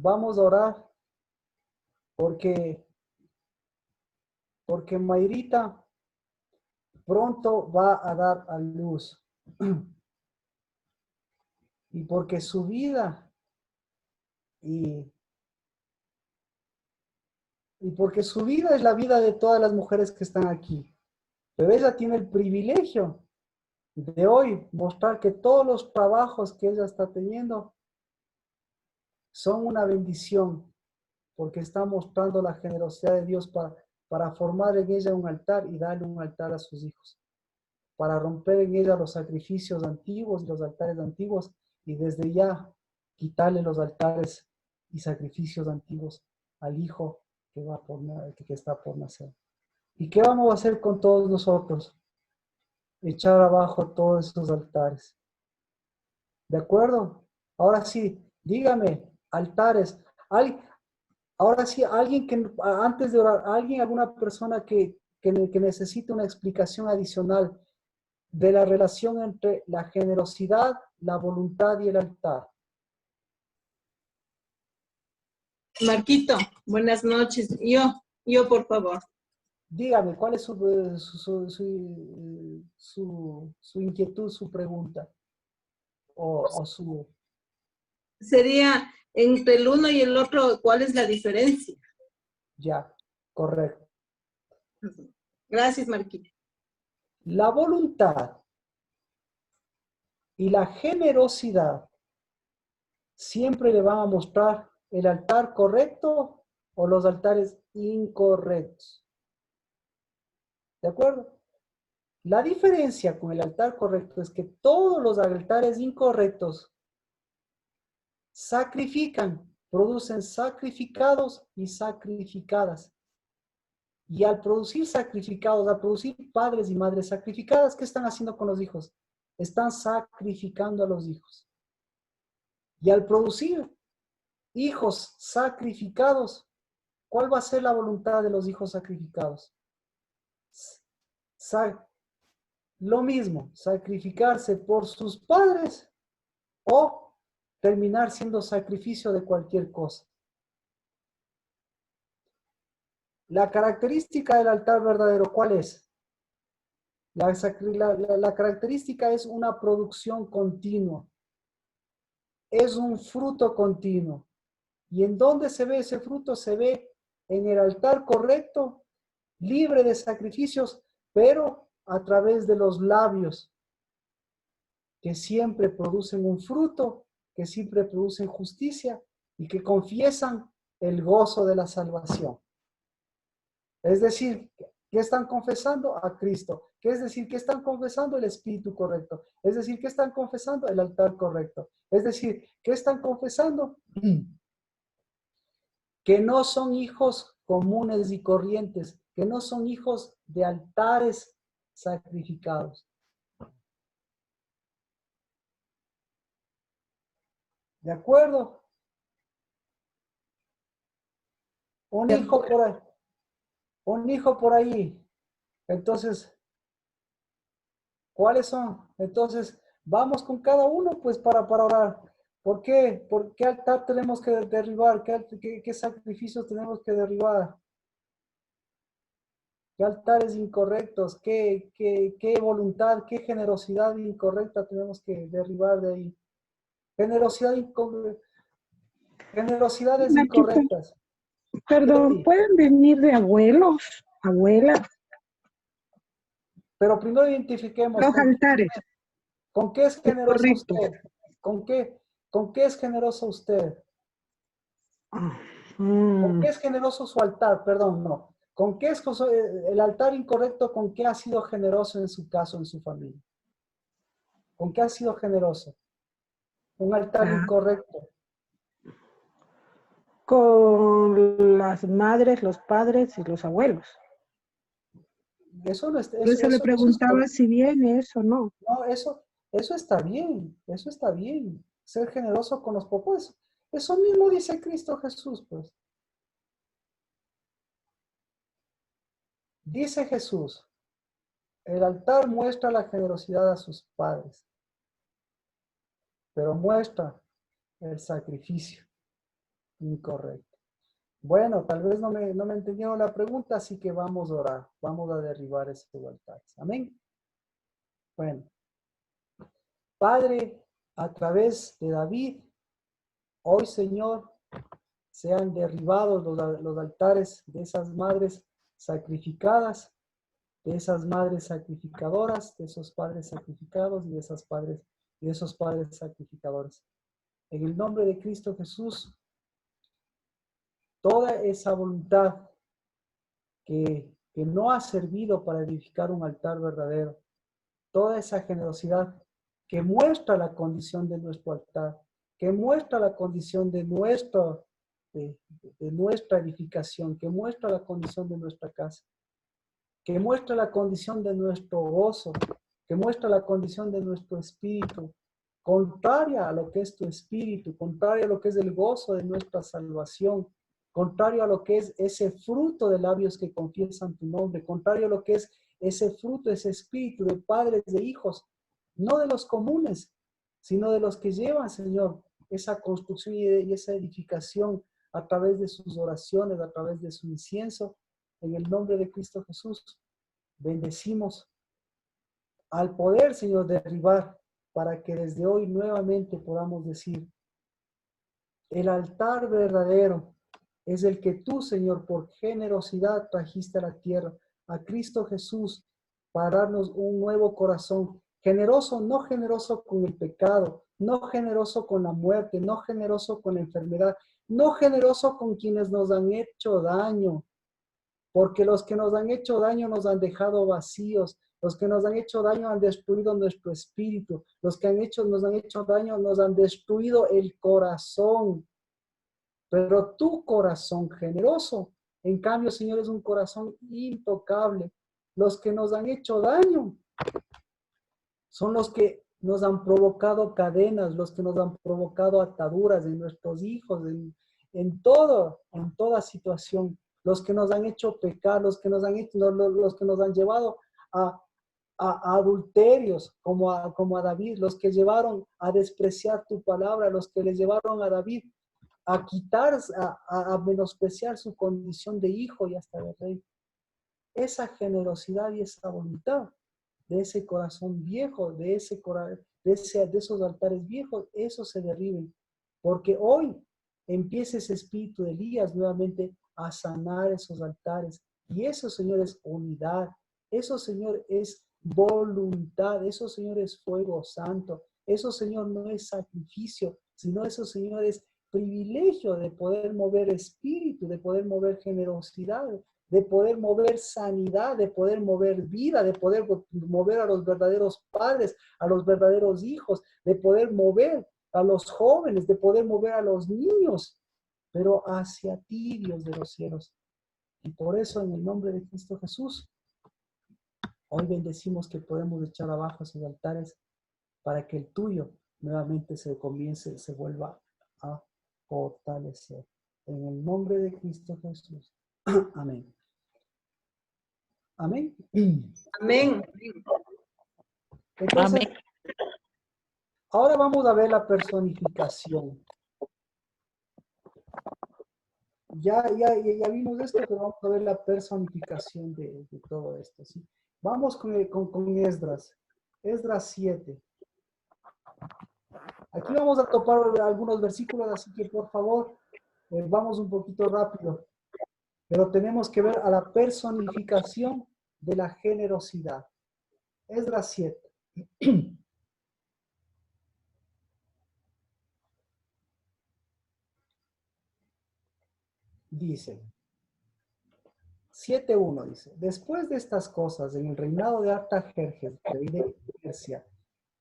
a orar porque Mayrita pronto va a dar a luz. Y porque su vida y porque su vida es la vida de todas las mujeres que están aquí. Pero ella tiene el privilegio de hoy mostrar que todos los trabajos que ella está teniendo son una bendición, porque está mostrando la generosidad de Dios para formar en ella un altar y darle un altar a sus hijos, para romper en ella los sacrificios antiguos y los altares antiguos y desde ya quitarle los altares y sacrificios antiguos al hijo que está por nacer. ¿Y qué vamos a hacer con todos nosotros? Echar abajo todos esos altares. ¿De acuerdo? Ahora sí, dígame, altares. Ahora sí, alguien que, antes de orar, alguna persona que necesite una explicación adicional de la relación entre la generosidad, la voluntad y el altar. Marquito, buenas noches. Yo por favor. Dígame, ¿cuál es su inquietud, su pregunta? O su... Sería entre el uno y el otro, ¿cuál es la diferencia? Ya, correcto. Gracias, Marquito. La voluntad y la generosidad siempre le van a mostrar el altar correcto o los altares incorrectos. ¿De acuerdo? La diferencia con el altar correcto es que todos los altares incorrectos sacrifican, producen sacrificados y sacrificadas. Y al producir sacrificados, al producir padres y madres sacrificadas, ¿qué están haciendo con los hijos? Están sacrificando a los hijos. Y al producir hijos sacrificados, ¿cuál va a ser la voluntad de los hijos sacrificados? Lo mismo, sacrificarse por sus padres o terminar siendo sacrificio de cualquier cosa. La característica del altar verdadero, ¿cuál es? La característica es una producción continua. Es un fruto continuo. ¿Y en dónde se ve ese fruto? Se ve en el altar correcto, libre de sacrificios, pero a través de los labios, que siempre producen un fruto, que siempre producen justicia y que confiesan el gozo de la salvación. Es decir, ¿qué están confesando? A Cristo. ¿Qué es decir? ¿Qué están confesando? El Espíritu correcto. Es decir, ¿qué están confesando? El altar correcto. Es decir, ¿qué están confesando? Que no son hijos comunes y corrientes, que no son hijos de altares sacrificados. ¿De acuerdo? Un hijo por ahí. Un hijo por ahí. Entonces, ¿cuáles son? Entonces, Vamos con cada uno, pues, para orar. ¿Por qué? ¿Por qué altar tenemos que derribar? ¿Qué sacrificios tenemos que derribar? ¿Qué altares incorrectos? ¿Qué voluntad, qué generosidad incorrecta tenemos que derribar de ahí? Generosidades Matita, incorrectas. perdón, Sí, ¿pueden venir de abuelos, abuelas? pero primero identifiquemos Los altares, con qué es generoso correctos. usted. ¿Con qué es generoso usted? ¿Con qué es generoso su altar? Perdón, no. ¿Con qué es el altar incorrecto? ¿Con qué ha sido generoso en su caso, en su familia? ¿Con qué ha sido generoso? Un altar incorrecto. Con las madres, los padres y los abuelos. Eso no es, Por eso le preguntaba si viene eso o no. No, eso está bien. Eso está bien. Ser generoso con los pobres. Eso mismo dice Cristo Jesús, pues. Dice Jesús, el altar muestra la generosidad a sus padres, pero muestra el sacrificio incorrecto. Bueno, tal vez no me entendieron la pregunta, así que vamos a orar. Vamos a derribar esos altares. Amén. Bueno. Padre, a través de David, hoy, Señor, sean derribados los altares de esas madres sacrificadas, de esas madres sacrificadoras, de esos padres sacrificados y de esos padres sacrificadores. En el nombre de Cristo Jesús, toda esa voluntad que no ha servido para edificar un altar verdadero, toda esa generosidad que muestra la condición de nuestro altar, que muestra la condición de nuestra edificación, que muestra la condición de nuestra casa, que muestra la condición de nuestro gozo, que muestra la condición de nuestro espíritu, contraria a lo que es tu espíritu, contraria a lo que es el gozo de nuestra salvación, contrario a lo que es ese fruto de labios que confiesan tu nombre, contrario a lo que es ese fruto, ese espíritu de padres, de hijos, no de los comunes, sino de los que llevan, Señor, esa construcción y esa edificación a través de sus oraciones, a través de su incienso. En el nombre de Cristo Jesús, bendecimos al poder, Señor, derribar, para que desde hoy nuevamente podamos decir, el altar verdadero es el que tú, Señor, por generosidad trajiste a la tierra, a Cristo Jesús, para darnos un nuevo corazón, generoso, no generoso con el pecado, no generoso con la muerte, no generoso con la enfermedad, no generoso con quienes nos han hecho daño, porque los que nos han hecho daño nos han dejado vacíos, los que nos han hecho daño han destruido nuestro espíritu, los que nos han hecho daño nos han destruido el corazón. Pero tu corazón generoso, en cambio, Señor, es un corazón intocable. Los que nos han hecho daño son los que nos han provocado cadenas, los que nos han provocado ataduras en nuestros hijos, en toda situación, los que nos han hecho pecar, los que nos han llevado a adulterios, como a David, los que llevaron a despreciar tu palabra, los que le llevaron a David a quitar, a menospreciar su condición de hijo y hasta de rey. Esa generosidad y esa voluntad de ese corazón viejo, de esos altares viejos, eso se derriben. Porque hoy empieza ese espíritu de Elías nuevamente a sanar esos altares. Y eso, Señor, es unidad. Eso, Señor, es voluntad. Eso, Señor, es fuego santo. Eso, Señor, no es sacrificio, sino eso, Señor, es privilegio de poder mover espíritu, de poder mover generosidad, de poder mover sanidad, de poder mover vida, de poder mover a los verdaderos padres, a los verdaderos hijos, de poder mover a los jóvenes, de poder mover a los niños, pero hacia ti, Dios de los cielos. Y por eso, en el nombre de Cristo Jesús, hoy bendecimos que podemos echar abajo esos altares para que el tuyo nuevamente se vuelva a fortalecer. En el nombre de Cristo Jesús. Amén. Amén. Amén. Entonces, Amén. Ahora vamos a ver la personificación. Ya vimos esto, pero vamos a ver la personificación de todo esto, ¿sí? Vamos con Esdras. Esdras 7. Aquí vamos a topar algunos versículos, así que por favor, vamos un poquito rápido. Pero tenemos que ver a la personificación de la generosidad. Esdras 7. Dice, 7:1 dice, después de estas cosas, en el reinado de Artajerjes, rey de Persia,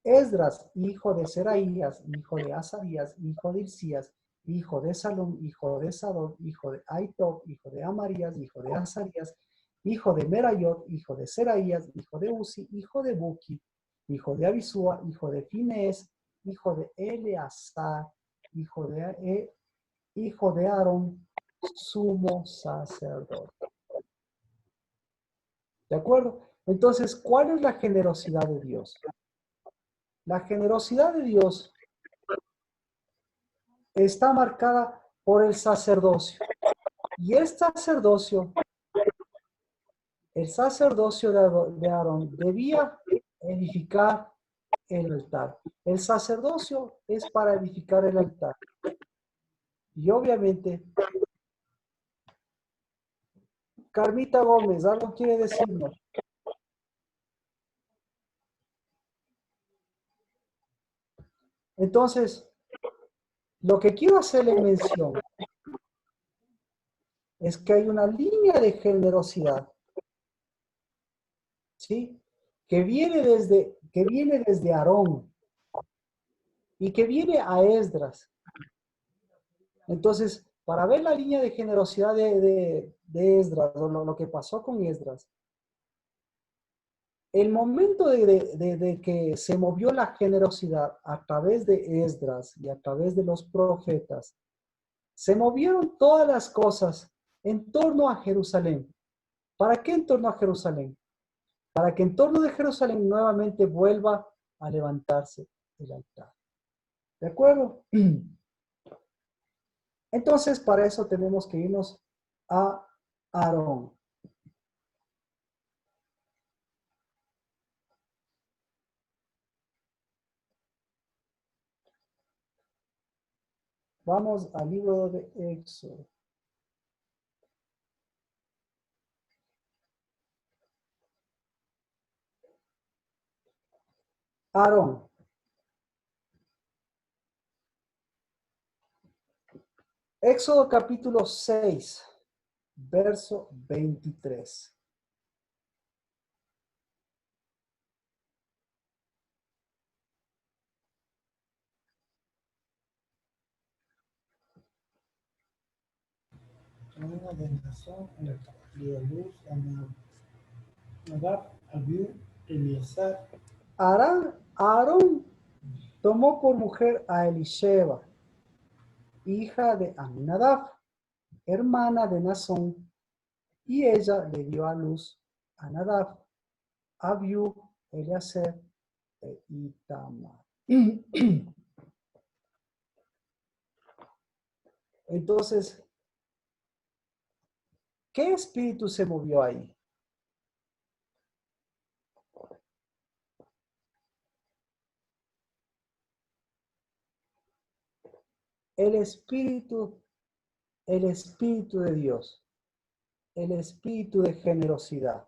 Esdras, hijo de Seraías, hijo de Azarías, hijo de Hilcías, hijo de Salom, hijo de Sadok, hijo de Aitob, hijo de Amarías, hijo de Azarías, hijo de Merayot, hijo de Seraías, hijo de Uzi, hijo de Buki, hijo de Abisúa, hijo de Finés, hijo de Eleazar, hijo de Aarón, sumo sacerdote. ¿De acuerdo? Entonces, ¿cuál es la generosidad de Dios? La generosidad de Dios está marcada por el sacerdocio. Y el sacerdocio de Aarón debía edificar el altar. El sacerdocio es para edificar el altar. Y obviamente, Carmita Gómez, ¿algo quiere decirnos? Entonces, lo que quiero hacerle mención es que hay una línea de generosidad, ¿sí? Que viene desde Aarón y que viene a Esdras. Entonces, para ver la línea de generosidad de Esdras, lo que pasó con Esdras, el momento de que se movió la generosidad a través de Esdras y a través de los profetas, se movieron todas las cosas en torno a Jerusalén. ¿Para qué en torno a Jerusalén? Para que en torno de Jerusalén nuevamente vuelva a levantarse el altar. ¿De acuerdo? Entonces, para eso tenemos que irnos a Aarón. Vamos al libro de Éxodo. Aarón. Éxodo capítulo 6, verso 23. Cadena de Nazón, dio a luz a Nadab, Abiú, Eliezer. Aarón tomó por mujer a Elisheba, hija de Aminadab, hermana de Nazón, y ella le dio a luz a Nadab, Abiú, Eliezer e Itamar. Entonces, ¿qué espíritu se movió ahí? El espíritu de Dios, el espíritu de generosidad.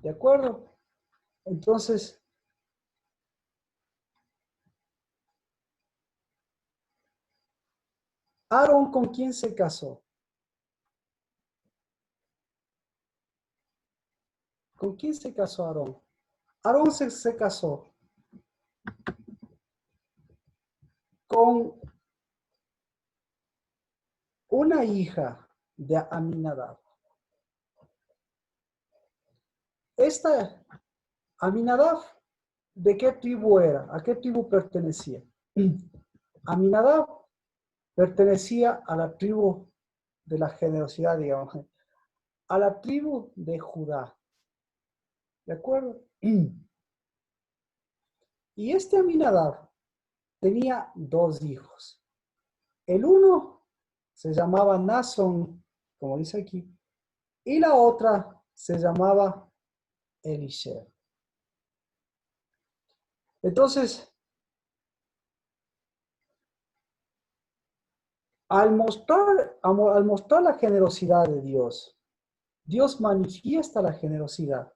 ¿De acuerdo? Entonces, Aarón, ¿con quién se casó? ¿Con quién se casó Aarón? Aarón se casó con una hija de Aminadab. Esta Aminadab, ¿de qué tribu era? ¿A qué tribu pertenecía? Aminadab pertenecía a la tribu de la generosidad, digamos, a la tribu de Judá. ¿De acuerdo? Y este Aminadab tenía 2 hijos. El uno se llamaba Naasón, como dice aquí, y la otra se llamaba Elisheba. Entonces, al mostrar la generosidad de Dios, Dios manifiesta la generosidad.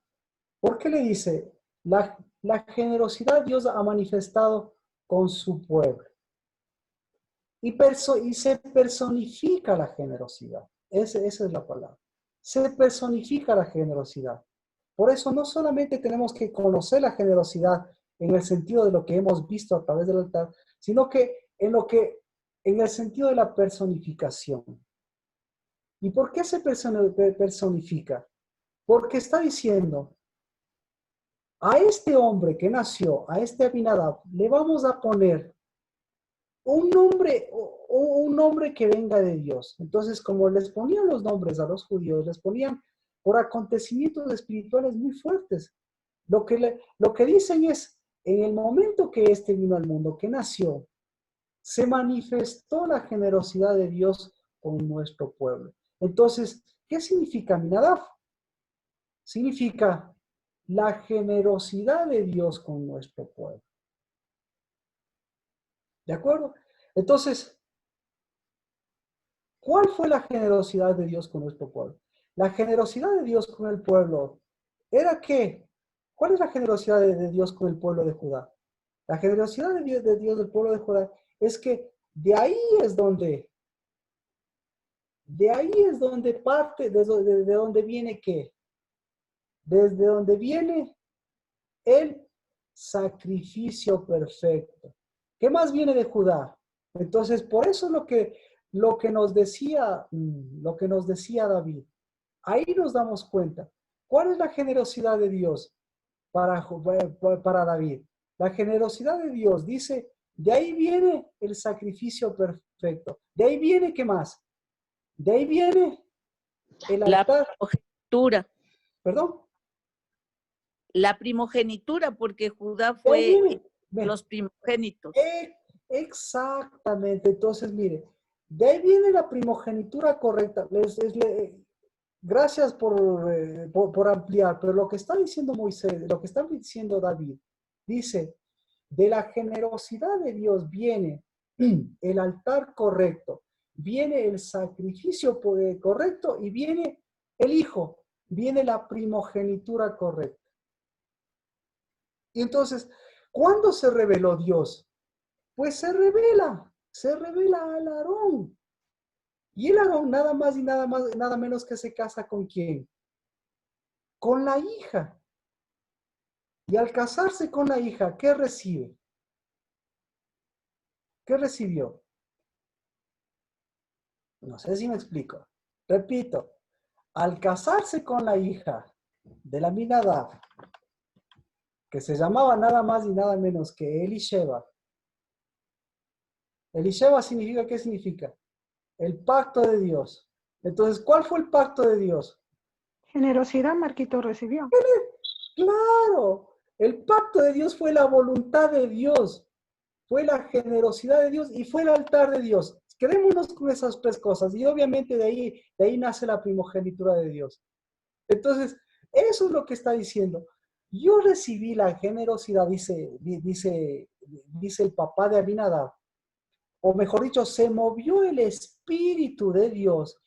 ¿Por qué le dice? La generosidad Dios ha manifestado con su pueblo. Y se personifica la generosidad. Esa es la palabra. Se personifica la generosidad. Por eso no solamente tenemos que conocer la generosidad en el sentido de lo que hemos visto a través del altar, sino que en el sentido de la personificación. ¿Y por qué se personifica? Porque está diciendo, a este hombre que nació, a este Aminadab, le vamos a poner un nombre que venga de Dios. Entonces, como les ponían los nombres a los judíos, les ponían por acontecimientos espirituales muy fuertes. Lo que dicen es, en el momento que este vino al mundo, que nació, se manifestó la generosidad de Dios con nuestro pueblo. Entonces, ¿qué significa Aminadab? Significa la generosidad de Dios con nuestro pueblo. ¿De acuerdo? Entonces, ¿cuál fue la generosidad de Dios con nuestro pueblo? La generosidad de Dios con el pueblo era ¿qué? ¿Cuál es la generosidad de Dios con el pueblo de Judá? La generosidad de Dios del pueblo de Judá es que de ahí es donde parte, de donde viene ¿qué? Desde donde viene el sacrificio perfecto. ¿Qué más viene de Judá? Entonces, por eso lo que nos decía David, ahí nos damos cuenta. ¿Cuál es la generosidad de Dios para David? La generosidad de Dios dice, de ahí viene el sacrificio perfecto. De ahí viene, ¿qué más? De ahí viene el altar. La primogenitura. ¿Perdón? La primogenitura, porque Judá fue los primogénitos. Exactamente. Entonces, mire, de ahí viene la primogenitura correcta. Gracias por ampliar, pero lo que está diciendo Moisés, lo que está diciendo David, dice, de la generosidad de Dios viene el altar correcto, viene el sacrificio correcto y viene el hijo, viene la primogenitura correcta. Y entonces, ¿cuándo se reveló Dios? Pues se revela al Aarón. Y el Aarón nada más y nada menos que se casa ¿con quién? Con la hija. Y al casarse con la hija, ¿qué recibe? ¿Qué recibió? No sé si me explico. Repito, al casarse con la hija de la Aminadab, que se llamaba nada más y nada menos que Elisheba. Elisheba significa, ¿qué significa? El pacto de Dios. Entonces, ¿cuál fue el pacto de Dios? Generosidad, Marquito recibió. Claro, el pacto de Dios fue la voluntad de Dios, fue la generosidad de Dios y fue el altar de Dios. Quedémonos con esas 3 cosas y obviamente de ahí nace la primogenitura de Dios. Entonces, eso es lo que está diciendo. Yo recibí la generosidad, dice el papá de Aminadab, o mejor dicho, se movió el Espíritu de Dios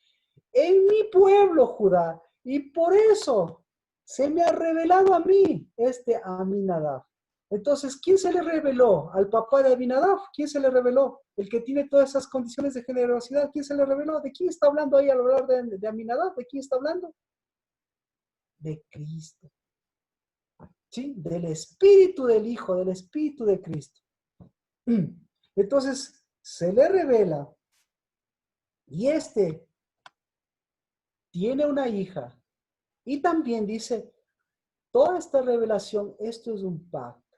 en mi pueblo, Judá, y por eso se me ha revelado a mí este Aminadab. Entonces, ¿quién se le reveló? Al papá de Aminadab. ¿Quién se le reveló? El que tiene todas esas condiciones de generosidad. ¿Quién se le reveló? ¿De quién está hablando ahí al hablar de Aminadab? ¿De quién está hablando? De Cristo. ¿Sí? Del Espíritu del Hijo, del Espíritu de Cristo. Entonces, se le revela y tiene una hija y también dice, toda esta revelación, esto es un pacto,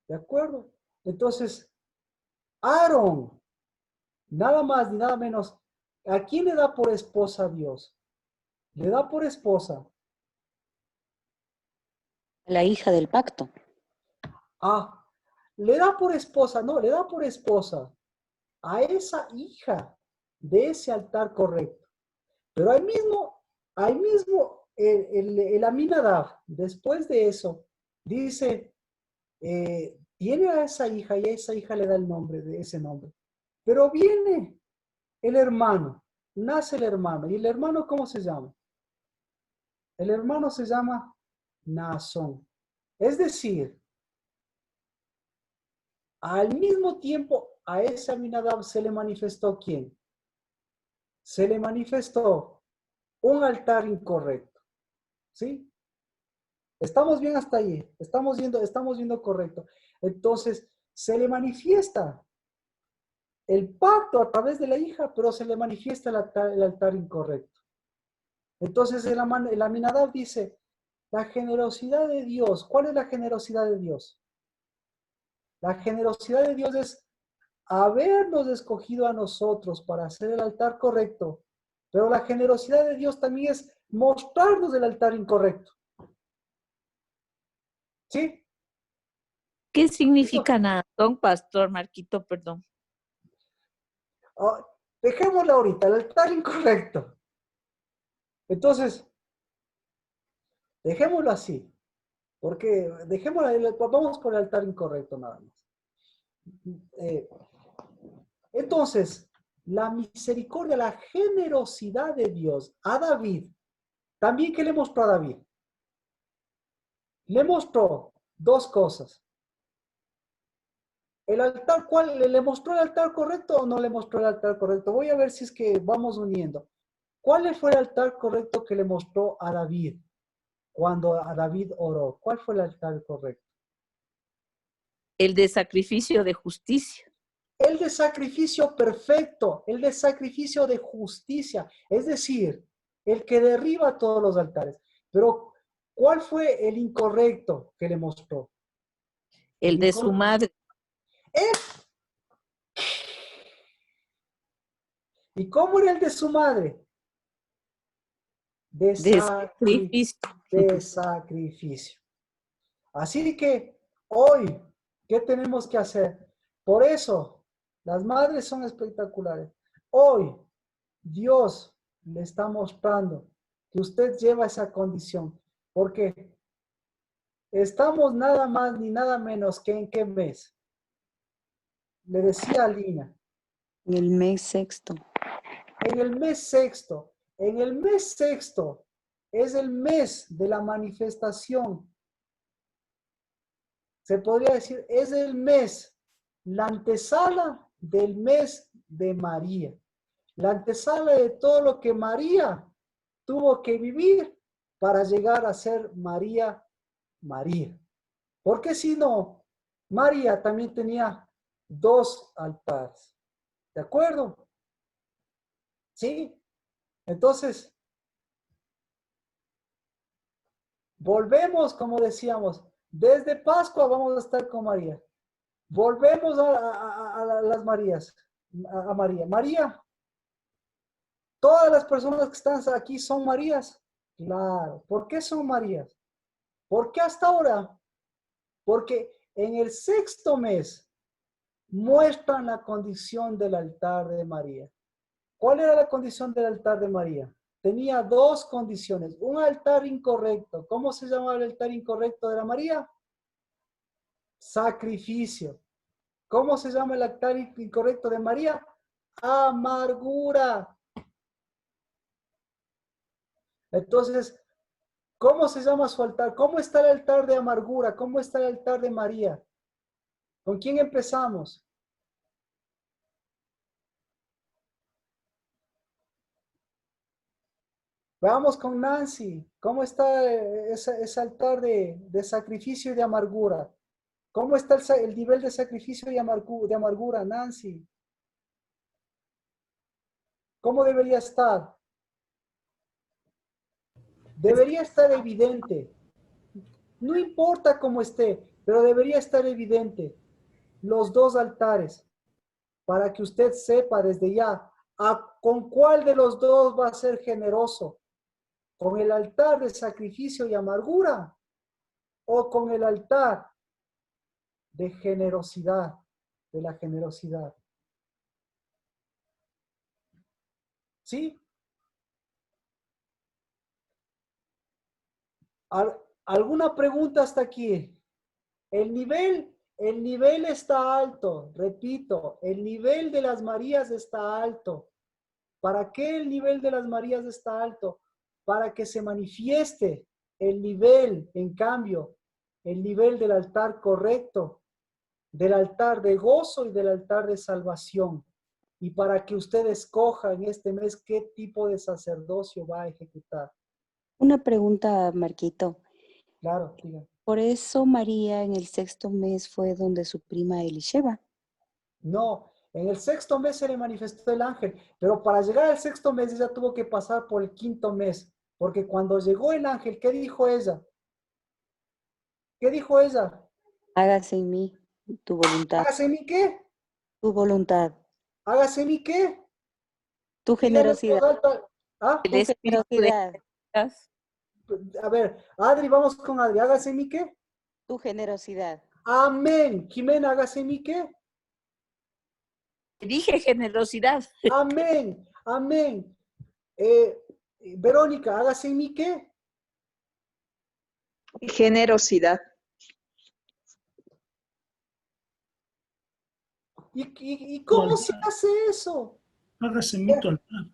¿de acuerdo? Entonces, Aarón, nada más ni nada menos, ¿a quién le da por esposa a Dios? Le da por esposa la hija del pacto. a le da por esposa, no, le da por esposa a esa hija de ese altar correcto. Pero ahí mismo el Aminadab, después de eso, dice, tiene a esa hija y a esa hija le da el nombre de ese nombre. Pero viene el hermano, nace el hermano. ¿Y el hermano cómo se llama? El hermano se llama Naasón. Es decir, al mismo tiempo a ese Aminadab se le manifestó ¿quién? Se le manifestó un altar incorrecto. ¿Sí? Estamos bien hasta ahí. Estamos viendo correcto. Entonces, se le manifiesta el pacto a través de la hija, pero se le manifiesta el altar incorrecto. Entonces, el Aminadab dice, la generosidad de Dios. ¿Cuál es la generosidad de Dios? La generosidad de Dios es habernos escogido a nosotros para hacer el altar correcto, pero la generosidad de Dios también es mostrarnos el altar incorrecto. ¿Sí? ¿Qué significa Naasón, Pastor Marquito? Perdón. Dejémoslo ahorita, el altar incorrecto. Entonces, dejémoslo así, porque vamos por el altar incorrecto nada más. Entonces, la misericordia, la generosidad de Dios a David, también ¿qué le mostró a David? Le mostró dos cosas. ¿El altar cuál? ¿Le mostró el altar correcto o no le mostró el altar correcto? Voy a ver si es que vamos uniendo. ¿Cuál fue el altar correcto que le mostró a David cuando a David oró? ¿Cuál fue el altar correcto? El de sacrificio de justicia. El de sacrificio perfecto, el de sacrificio de justicia, es decir, el que derriba todos los altares. Pero, ¿cuál fue el incorrecto que le mostró? El de su madre. ¿Y cómo era el de su madre? De sacrificio. Así que hoy, ¿qué tenemos que hacer? Por eso, las madres son espectaculares. Hoy, Dios le está mostrando que usted lleva esa condición. Porque estamos nada más ni nada menos que ¿en qué mes? Le decía a Lina. En el mes sexto. En el mes sexto. En el mes sexto es el mes de la manifestación. Se podría decir, es el mes, la antesala del mes de María. La antesala de todo lo que María tuvo que vivir para llegar a ser María. Porque si no, María también tenía dos altares. ¿De acuerdo? ¿Sí? Entonces, volvemos, como decíamos, desde Pascua vamos a estar con María. Volvemos a las Marías, a María. María, todas las personas que están aquí son Marías. Claro. ¿Por qué son Marías? ¿Por qué hasta ahora? Porque en el sexto mes muestran la condición del altar de María. ¿Cuál era la condición del altar de María? Tenía dos condiciones. Un altar incorrecto. ¿Cómo se llamaba el altar incorrecto de la María? Sacrificio. ¿Cómo se llama el altar incorrecto de María? Amargura. Entonces, ¿cómo se llama su altar? ¿Cómo está el altar de amargura? ¿Cómo está el altar de María? ¿Con quién empezamos? Vamos con Nancy. ¿Cómo está ese altar de sacrificio y de amargura? ¿Cómo está el nivel de sacrificio y de amargura, Nancy? ¿Cómo debería estar? Debería estar evidente. No importa cómo esté, pero debería estar evidente. Los dos altares, para que usted sepa desde ya con cuál de los dos va a ser generoso. ¿Con el altar de sacrificio y amargura? ¿O con el altar de generosidad, de la generosidad. ¿Sí? ¿Alguna pregunta hasta aquí? El nivel está alto, repito, el nivel de las Marías está alto. ¿Para qué el nivel de las Marías está alto? Para que se manifieste el nivel, en cambio, el nivel del altar correcto, del altar de gozo y del altar de salvación. Y para que usted escoja en este mes qué tipo de sacerdocio va a ejecutar. Una pregunta, Marquito. Claro, diga. Por eso María en el 6º mes fue donde su prima Elisheba. No, en el 6º mes se le manifestó el ángel, pero para llegar al 6º mes ella tuvo que pasar por el 5º mes, porque cuando llegó el ángel, ¿qué dijo ella? ¿Qué dijo ella? Hágase en mí tu voluntad. ¿Hágase en mí qué? Tu voluntad. ¿Hágase en mí qué? Tu generosidad. ¿Ah? Tu generosidad. A ver, Adri, vamos con Adri. ¿Hágase en mí qué? Tu generosidad. Amén. Jimena, ¿hágase en mí qué? Dije generosidad. Amén. Amén. Verónica, ¿hágase en mí qué? Generosidad. ¿Y cómo se hace eso? Hágase en mí tu altar.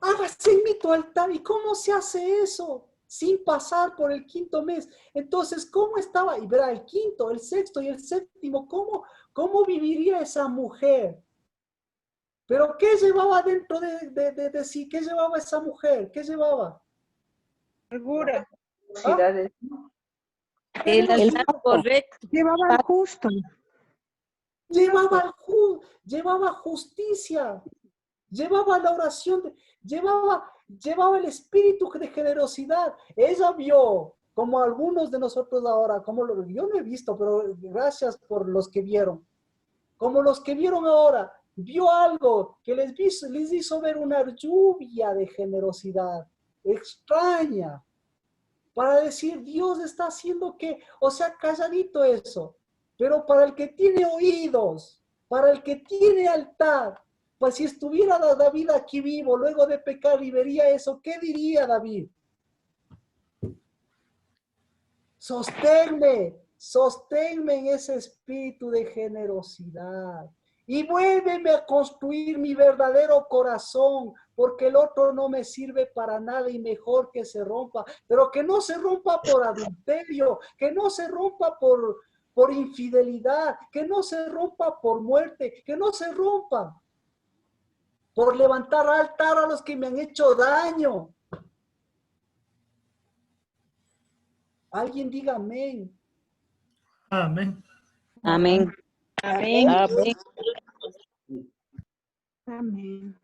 Hágase en mí tu altar. ¿Y cómo se hace eso? Sin pasar por el 5º mes. Entonces, ¿cómo estaba? Y verá, el 5º, el 6º y el 7º, ¿cómo viviría esa mujer? ¿Pero qué llevaba dentro de sí? ¿Qué llevaba esa mujer? ¿Qué llevaba? Amargura. ¿Ah? El altar correcto. Llevaba al justo. Llevaba justicia. Llevaba la oración, llevaba el espíritu de generosidad. Ella vio, como algunos de nosotros ahora, yo no he visto, pero gracias por los que vieron. Como los que vieron ahora, vio algo que les hizo ver una lluvia de generosidad extraña. Para decir, Dios está haciendo que, o sea, calladito eso. Pero para el que tiene oídos, para el que tiene altar, pues si estuviera David aquí vivo, luego de pecar y vería eso, ¿qué diría David? Sosténme en ese espíritu de generosidad y vuélveme a construir mi verdadero corazón, porque el otro no me sirve para nada y mejor que se rompa, pero que no se rompa por adulterio, que no se rompa por infidelidad, que no se rompa por muerte, que no se rompa por levantar altar a los que me han hecho daño. Alguien diga amén. Amén. Amén. Amén. Amén. Amén.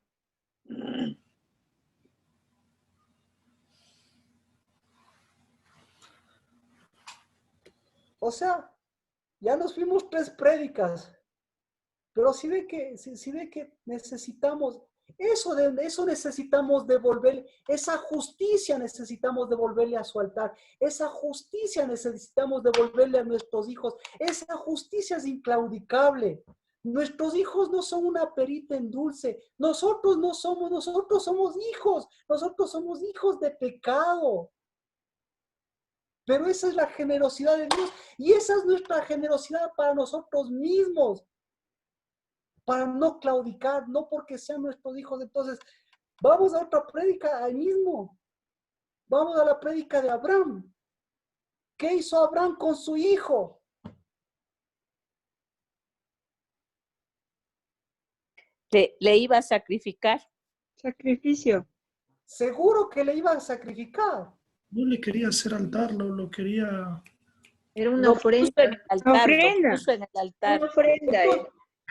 O sea, ya nos fuimos 3 prédicas, pero si ve que necesitamos, eso necesitamos devolver, esa justicia necesitamos devolverle a su altar, esa justicia necesitamos devolverle a nuestros hijos, esa justicia es inclaudicable. Nuestros hijos no son una perita en dulce, nosotros somos hijos de pecado. Pero esa es la generosidad de Dios y esa es nuestra generosidad para nosotros mismos, para no claudicar, no porque sean nuestros hijos. Entonces, vamos a otra prédica ahí mismo. Vamos a la prédica de Abraham. ¿Qué hizo Abraham con su hijo? Le iba a sacrificar. Sacrificio. Seguro que le iba a sacrificar. No le quería hacer altar, lo quería... Era una Lo puso ofrenda. en el altar. Ofrenda. Lo puso en el altar. Una ofrenda.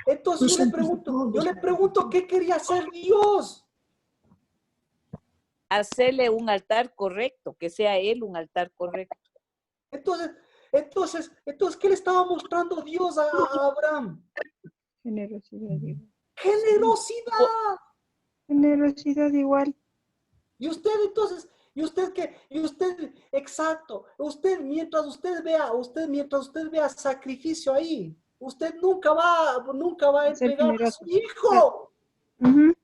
Entonces yo le pregunto, ¿qué quería hacer Dios? Hacerle un altar correcto, que sea él un altar correcto. Entonces, ¿qué le estaba mostrando Dios a Abraham? Generosidad igual. ¡Generosidad! Generosidad igual. Y usted Exacto. Usted, mientras usted vea sacrificio ahí, usted nunca va a Ser entregar a generoso. su hijo. Ujú.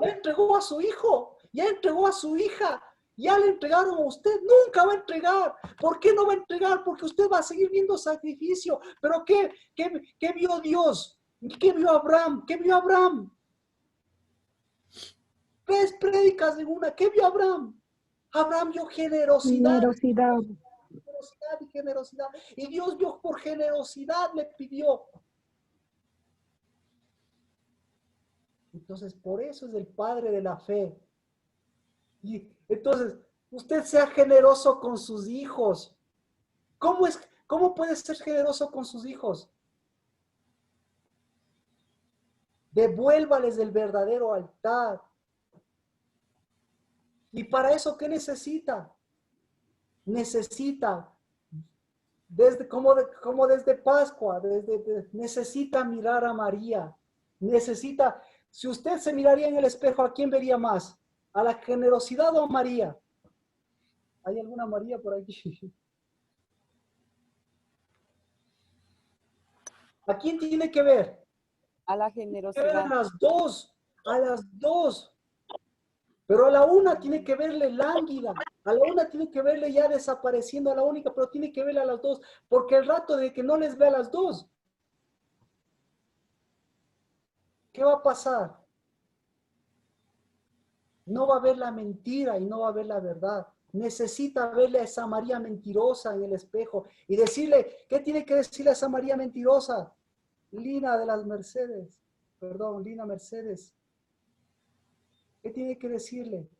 Ya entregó a su hijo, ya entregó a su hija, ya le entregaron a usted, nunca va a entregar. ¿Por qué no va a entregar? Porque usted va a seguir viendo sacrificio. Pero ¿qué vio Dios? ¿Qué vio Abraham? ¿Qué vio Abraham? 3 prédicas en una. ¿Qué vio Abraham? Abraham vio generosidad. Generosidad. Generosidad y generosidad. Y Dios vio por generosidad, le pidió. Entonces, por eso es el padre de la fe. Y entonces, usted sea generoso con sus hijos. ¿Cómo puede ser generoso con sus hijos? Devuélvales el verdadero altar. ¿Y para eso qué necesita? Necesita, como desde Pascua, necesita mirar a María. Necesita, si usted se miraría en el espejo, ¿a quién vería más? ¿A la generosidad o a María? ¿Hay alguna María por aquí? ¿A quién tiene que ver? A la Tiene que ver a generosidad. las dos. Pero a la una tiene que verle lánguida, a la una tiene que verle ya desapareciendo a la única, pero tiene que verle a las dos, porque el rato de que no les ve a las dos, ¿qué va a pasar? No va a ver la mentira y no va a ver la verdad. Necesita verle a esa María mentirosa en el espejo y decirle, ¿qué tiene que decirle a esa María mentirosa? Lina de las Mercedes, perdón, Lina Mercedes. ¿Qué tiene que decirle?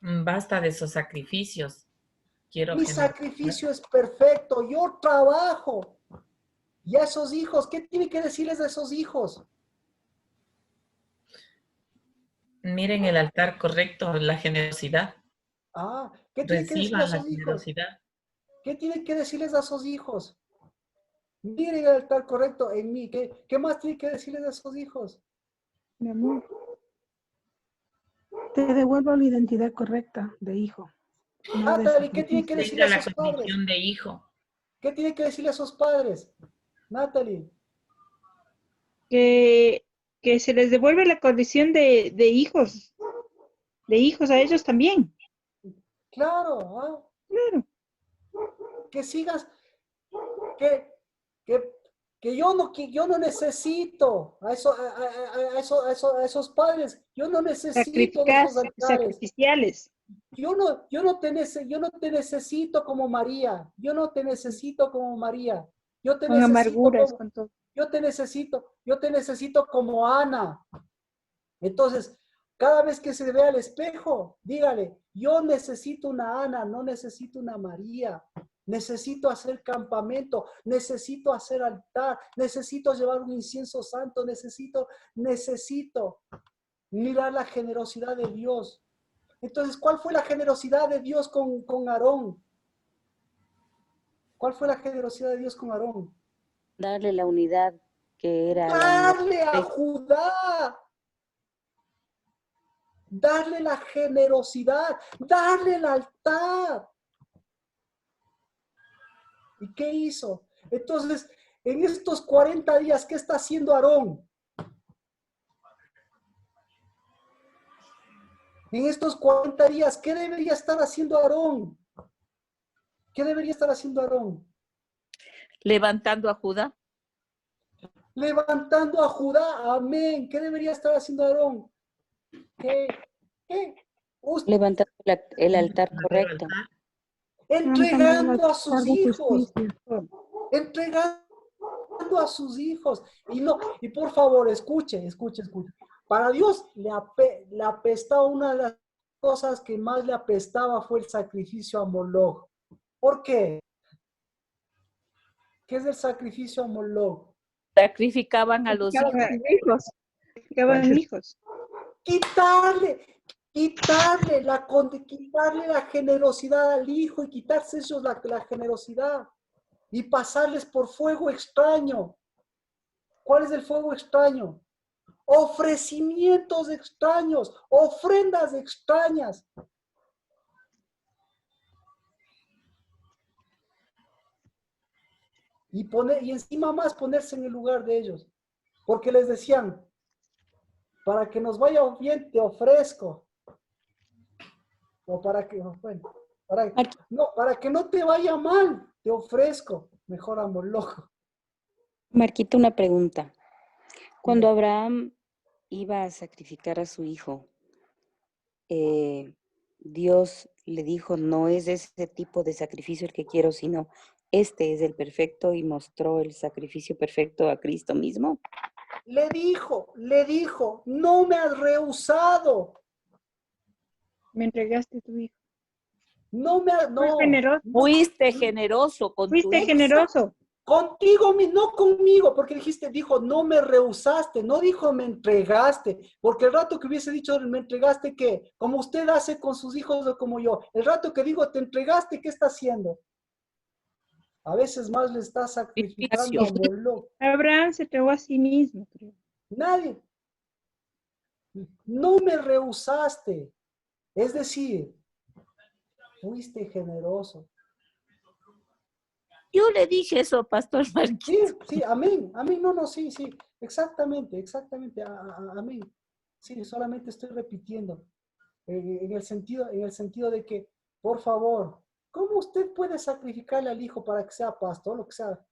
Basta de esos sacrificios. Mi sacrificio es perfecto, yo trabajo. Y a esos hijos, ¿qué tiene que decirles a esos hijos? Miren el altar correcto, la generosidad. Ah, ¿qué tiene que decirles a Reciban la esos hijos? generosidad. ¿Qué tiene que decirles a esos hijos? Miren el altar correcto en mí. ¿Qué más tiene que decirles a esos hijos? Mi amor. Te devuelvo la identidad correcta de hijo. No de Natalie, ¿qué tiene que decirle Tenga a la sus padres? condición de hijo. ¿Qué tiene que decirle a sus padres? Natalie. Que se les devuelve la condición de hijos a ellos también. Claro, ¿ah? Claro. Que sigas, que yo no necesito a esos padres, yo no necesito de esos altares. Sacrificiales. Yo no te necesito como María, yo no te necesito como María, yo te Con necesito amarguras, como, con todo. yo te necesito como Ana. Entonces, cada vez que se vea al espejo, dígale, yo necesito una Ana, no necesito una María. Necesito hacer campamento, necesito hacer altar, necesito llevar un incienso santo, necesito mirar la generosidad de Dios. Entonces, ¿cuál fue la generosidad de Dios con Aarón? ¿Cuál fue la generosidad de Dios con Aarón? Darle la unidad que era Darle a Judá. Darle la generosidad, darle el altar. ¿Y qué hizo? Entonces, en estos 40 días, ¿qué está haciendo Aarón? En estos 40 días, ¿qué debería estar haciendo Aarón? ¿Qué debería estar haciendo Aarón? Levantando a Judá. Levantando a Judá, amén. ¿Qué debería estar haciendo Aarón? Levantando el altar correcto. Entregando a sus hijos. Entregando a sus hijos. Y por favor, escuche. Para Dios le apestaba, una de las cosas que más le apestaba fue el sacrificio a Moloch. ¿Por qué? ¿Qué es el sacrificio a Moloch? Sacrificaban a los hijos. Sacrificaban hijos. Quitarle la generosidad al hijo y quitarse ellos la generosidad y pasarles por fuego extraño. ¿Cuál es el fuego extraño? ofrecimientos extraños, ofrendas extrañas. Y encima más ponerse en el lugar de ellos. Porque les decían, para que nos vaya bien te ofrezco. O para que, bueno, para que no te vaya mal, te ofrezco. Mejor amor loco. Marquito, una pregunta. Cuando Abraham iba a sacrificar a su hijo, Dios le dijo, no es ese tipo de sacrificio el que quiero, sino este es el perfecto, y mostró el sacrificio perfecto a Cristo mismo. Le dijo, no me has rehusado. Me entregaste tu hijo. No me has, no. Fuiste generoso con tu hijo. Fuiste generoso. Contigo, no conmigo, porque dijo, no me rehusaste, no dijo me entregaste, porque el rato que hubiese dicho me entregaste, ¿qué? Como usted hace con sus hijos o como yo, el rato que digo te entregaste, ¿qué está haciendo? A veces más le está sacrificando a Moloch. Abraham se entregó a sí mismo, creo. Nadie. No me rehusaste, es decir, fuiste generoso. Yo le dije eso, Pastor Marquito. Sí, amén, no, sí, exactamente, amén. Sí, solamente estoy repitiendo, en el sentido de que, por favor, ¿cómo usted puede sacrificarle al hijo para que sea pastor, lo que sea?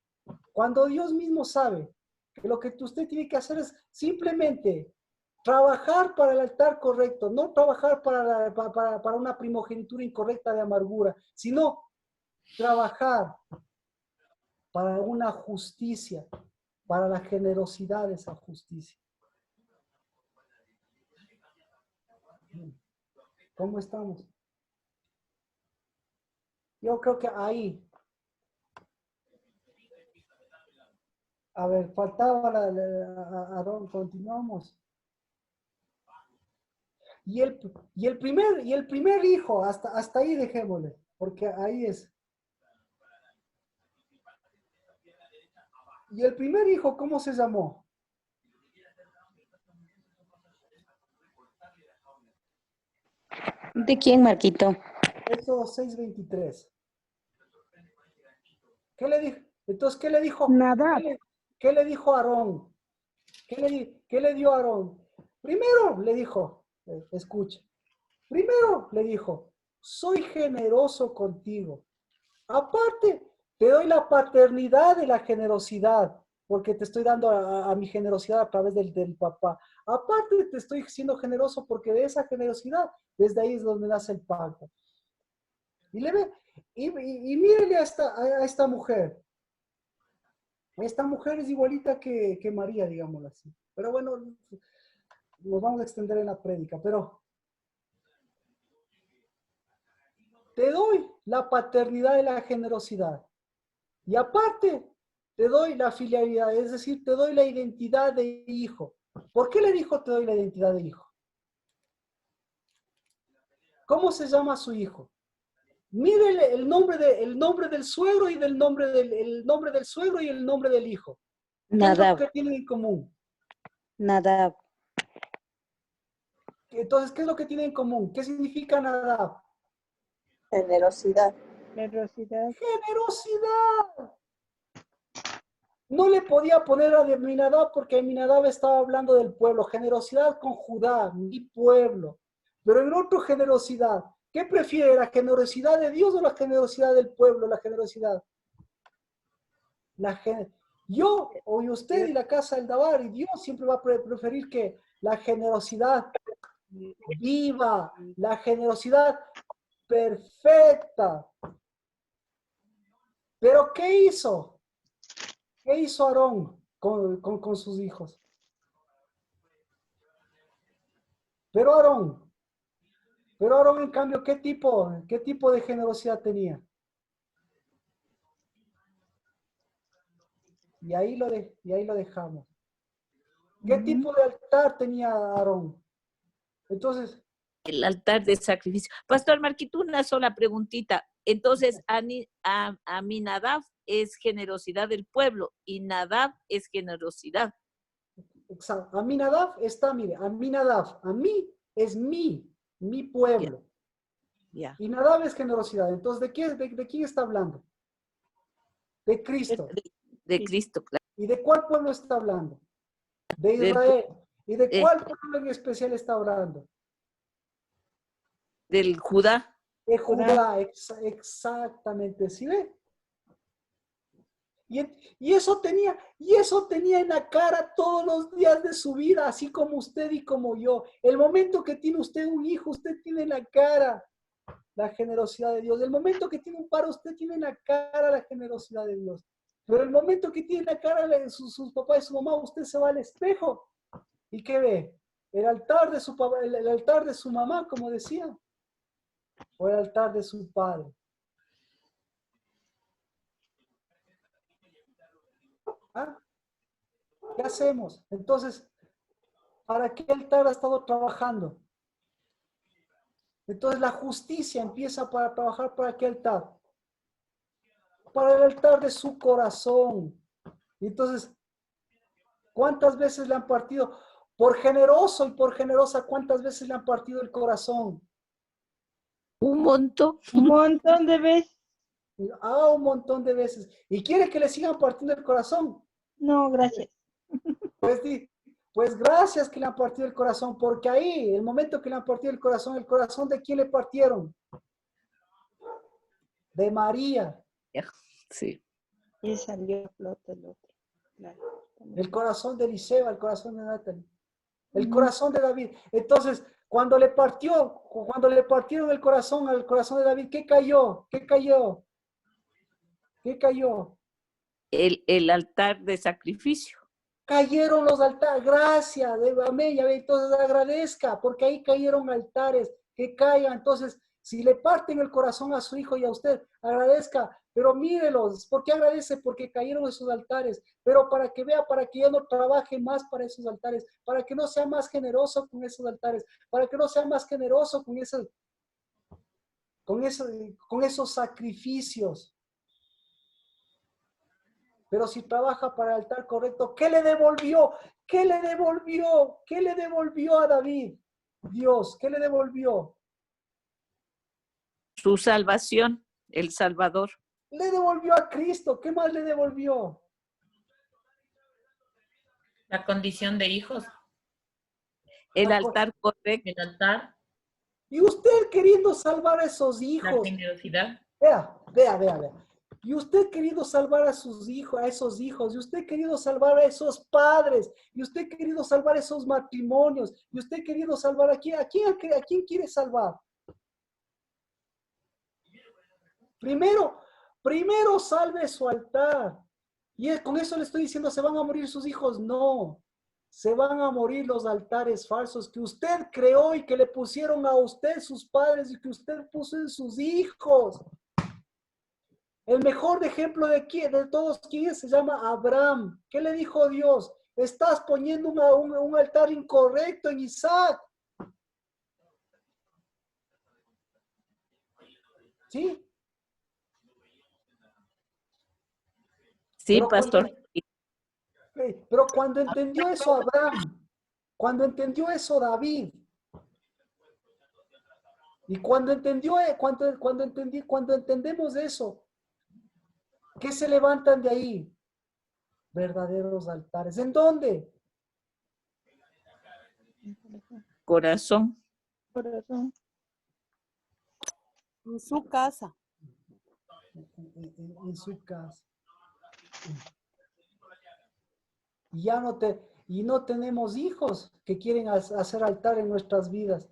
Cuando Dios mismo sabe que lo que usted tiene que hacer es simplemente trabajar para el altar correcto, no trabajar para una primogenitura incorrecta de amargura, sino trabajar para una justicia, para la generosidad de esa justicia. ¿Cómo estamos? Yo creo que ahí. A ver, faltaba Aarón, continuamos. Y el primer hijo, hasta ahí dejémosle, porque ahí es. Y el primer hijo, ¿cómo se llamó? ¿De quién, Marquito? Éxodo 6:23. ¿Qué le dijo? Entonces, ¿qué le dijo? Nada. ¿Qué le dijo Aarón? ¿Qué le dio Aarón? Primero le dijo, escucha, primero le dijo, soy generoso contigo. Aparte, te doy la paternidad de la generosidad, porque te estoy dando a mi generosidad a través del papá. Aparte, te estoy siendo generoso porque de esa generosidad, desde ahí es donde nace el pacto. Y mírele a esta mujer. Esta mujer es igualita que María, digámoslo así. Pero bueno, nos vamos a extender en la prédica, pero te doy la paternidad de la generosidad. Y aparte, te doy la filialidad, es decir, te doy la identidad de hijo. ¿Por qué le dijo te doy la identidad de hijo? ¿Cómo se llama su hijo? Mírele el nombre del suegro y el nombre del suegro y el nombre del hijo. Nadab. ¿Qué es lo que tienen en común? Nadab. Entonces, ¿qué es lo que tienen en común? ¿Qué significa Nadab? Generosidad. Generosidad. ¡Generosidad! No le podía poner a Aminadab porque Aminadab estaba hablando del pueblo. Generosidad con Judá, mi pueblo. Pero en otro generosidad. ¿Qué prefiere? ¿La generosidad de Dios o la generosidad del pueblo? La generosidad. Yo, o usted y la casa del Dabar y Dios siempre va a preferir que la generosidad viva, la generosidad perfecta. ¿Pero qué hizo? ¿Qué hizo Aarón con sus hijos? Pero Aarón, en cambio, ¿qué tipo de generosidad tenía? Y ahí lo dejamos. ¿Qué tipo de altar tenía Aarón? Entonces, el altar de sacrificio. Pastor Marquito, una sola preguntita. Entonces, Aminadab es generosidad del pueblo y Nadab es generosidad. exacto. Aminadab está, mire, Aminadab, a mí es mi pueblo. Ya. Y Nadab es generosidad. Entonces, ¿de quién está hablando? De Cristo. De Cristo, claro. ¿Y de cuál pueblo está hablando? De Israel. ¿Y de cuál pueblo en especial está hablando? Del Judá. De Judá, exactamente. ¿Sí ve? Y eso tenía en la cara todos los días de su vida, así como usted y como yo. El momento que tiene usted un hijo, usted tiene en la cara la generosidad de Dios. El momento que tiene un paro, usted tiene en la cara la generosidad de Dios. Pero el momento que tiene en la cara sus papás y su mamá, usted se va al espejo. ¿Y qué ve? El altar de su papá, el altar de su mamá, como decía, o el altar de su padre. ¿Ah? ¿Qué hacemos? Entonces, ¿para qué altar ha estado trabajando? Entonces la justicia empieza para trabajar para qué altar. Para el altar de su corazón. Y entonces, ¿cuántas veces le han partido? Por generoso y por generosa, ¿cuántas veces le han partido el corazón? Un montón. Un montón de veces. Ah, un montón de veces. ¿Y quiere que le sigan partiendo el corazón? No, gracias. Pues gracias que le han partido el corazón, porque ahí, el momento que le han partido el corazón ¿de quién le partieron? De María. Sí. Y salió a flote el otro. Claro. El corazón de Eliseo, el corazón de Natalie. El corazón de David. Entonces, cuando le partieron el corazón al corazón de David, ¿qué cayó? ¿Qué cayó? ¿Qué cayó? El altar de sacrificio. Cayeron los altares, gracias, amén, entonces agradezca, porque ahí cayeron altares, que caigan. Entonces, si le parten el corazón a su hijo y a usted, agradezca, pero mírelos. ¿Por qué agradece? Porque cayeron esos altares, pero para que vea, para que ya no trabaje más para esos altares, para que no sea más generoso con esos altares, para que no sea más generoso con esos sacrificios. Pero si trabaja para el altar correcto, ¿qué le devolvió? ¿Qué le devolvió? ¿Qué le devolvió a David? Dios, ¿qué le devolvió? Su salvación, el Salvador. Le devolvió a Cristo. ¿Qué más le devolvió? La condición de hijos. El altar correcto. El altar. Y usted queriendo salvar a esos hijos. La generosidad. Vea. Y usted querido salvar a sus hijos, a esos hijos, y usted querido salvar a esos padres, y usted querido salvar esos matrimonios, y usted querido salvar a quién quiere salvar. Primero salve su altar. Y con eso le estoy diciendo, ¿se van a morir sus hijos? No. Se van a morir los altares falsos que usted creó y que le pusieron a usted sus padres y que usted puso en sus hijos. El mejor ejemplo de todos quienes se llama Abraham. ¿Qué le dijo Dios? Estás poniendo un altar incorrecto en Isaac. ¿Sí? Sí, pastor. Pero cuando entendió eso Abraham, cuando entendió eso David, y cuando entendemos eso, ¿qué se levantan de ahí? Verdaderos altares. ¿En dónde? Corazón. Corazón. En su casa. En su casa. Y no tenemos hijos que quieren hacer altar en nuestras vidas.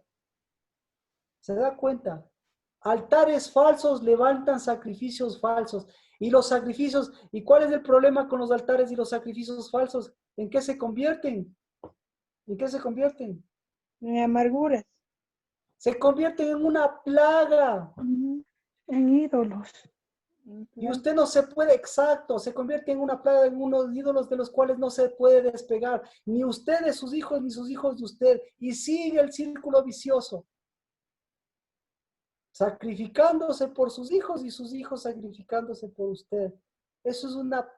¿Se da cuenta? Altares falsos levantan sacrificios falsos. Y los sacrificios, ¿y cuál es el problema con los altares y los sacrificios falsos? ¿En qué se convierten? ¿En qué se convierten? En amarguras. Se convierten en una plaga. En ídolos. Y usted no se puede, exacto, se convierte en una plaga, en unos ídolos de los cuales no se puede despegar. Ni usted de sus hijos, ni sus hijos de usted. Y sigue el círculo vicioso. Sacrificándose por sus hijos y sus hijos sacrificándose por usted. Eso es una...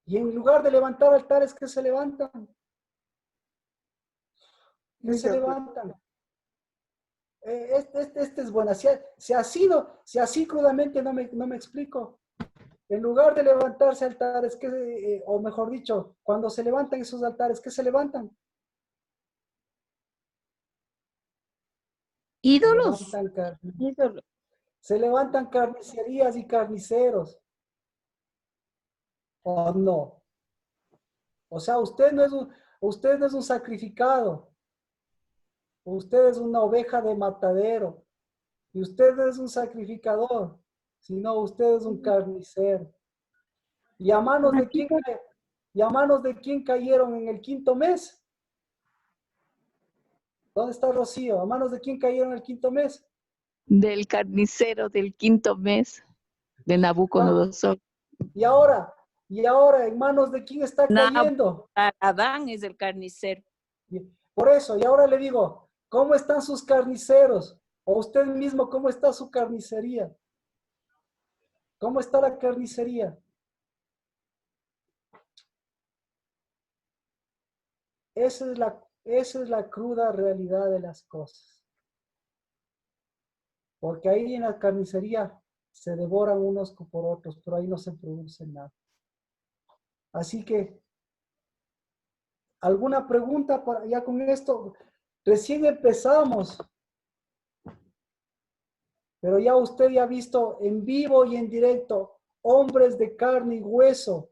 Y en lugar de levantar altares, ¿qué se levantan? ¿Qué se levantan? Este es buena. Si así crudamente no me explico. En lugar de levantarse altares, o mejor dicho, cuando se levantan esos altares, ¿qué se levantan? Ídolos. Se levantan carnicerías y carniceros. ¿O no? O sea, usted no es un sacrificado. Usted es una oveja de matadero. Y usted no es un sacrificador, sino usted es un carnicero. ¿Y a manos de quién cayeron en el quinto mes? ¿Dónde está Rocío? ¿A manos de quién cayeron en el quinto mes? Del carnicero del quinto mes de Nabucodonosor. Y ahora, ¿en manos de quién está cayendo? Adán es el carnicero. Por eso, y ahora le digo, ¿cómo están sus carniceros? O usted mismo, ¿cómo está su carnicería? ¿Cómo está la carnicería? Esa es la cruda realidad de las cosas. Porque ahí en la carnicería se devoran unos por otros, pero ahí no se produce nada. Así que, ¿alguna pregunta ya con esto? Recién empezamos. Pero ya usted ya ha visto en vivo y en directo hombres de carne y hueso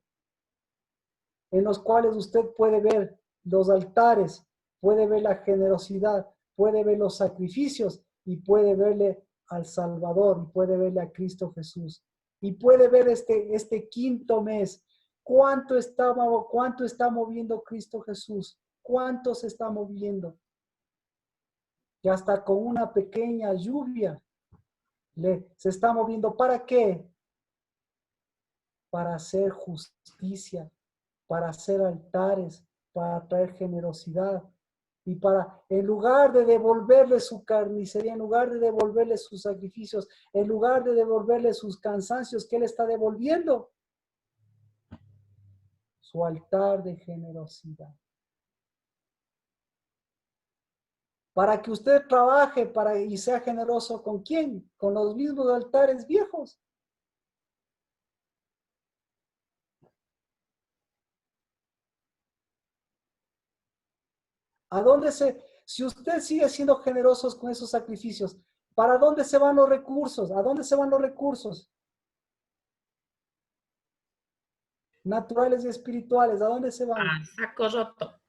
en los cuales usted puede ver los altares, puede ver la generosidad, puede ver los sacrificios y puede verle al Salvador y puede verle a Cristo Jesús. Y puede ver este quinto mes, cuánto está moviendo Cristo Jesús, cuánto se está moviendo. Que hasta con una pequeña lluvia se está moviendo. ¿Para qué? Para hacer justicia, para hacer altares, para traer generosidad y para, en lugar de devolverle su carnicería, en lugar de devolverle sus sacrificios, en lugar de devolverle sus cansancios, ¿qué le está devolviendo? Su altar de generosidad. Para que usted trabaje y sea generoso, ¿con quién? Con los mismos altares viejos. Si usted sigue siendo generoso con esos sacrificios, ¿para dónde se van los recursos? ¿A dónde se van los recursos? Naturales y espirituales, ¿a dónde se van? Saco roto.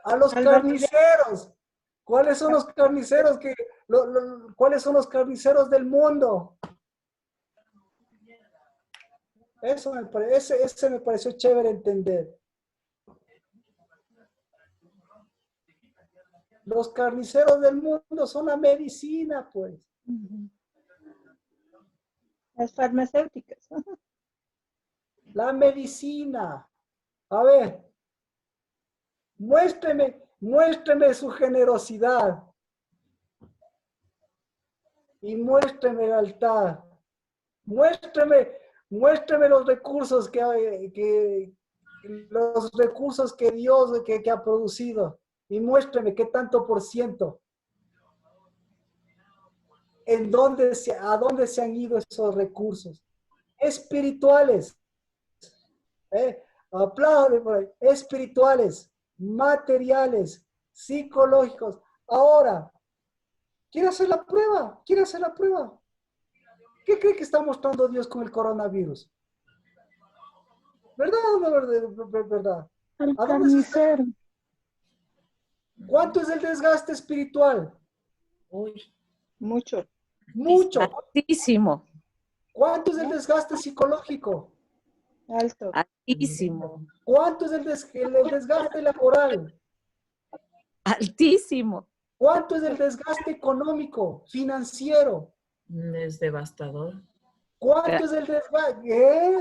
A los carniceros. ¿Cuáles son los carniceros cuáles son los carniceros del mundo? Ese me pareció chévere entender. Los carniceros del mundo son la medicina, pues. Las farmacéuticas. La medicina. A ver, muéstreme su generosidad. Y muéstreme el altar. Muéstreme los recursos que Dios que ha producido. Y muéstreme qué tanto por ciento. ¿A dónde se han ido esos recursos? Espirituales. Aplaude por ahí. Espirituales, materiales, psicológicos. Ahora, ¿quiere hacer la prueba? ¿Qué cree que está mostrando Dios con el coronavirus? ¿Verdad o no verdad? El carnicero. ¿Cuánto es el desgaste espiritual? Uy, mucho. Altísimo. ¿Cuánto es el desgaste psicológico? Alto. Altísimo. ¿Cuánto es el desgaste laboral? Altísimo. ¿Cuánto es el desgaste económico, financiero? Es devastador. ¿Cuánto es el desgaste?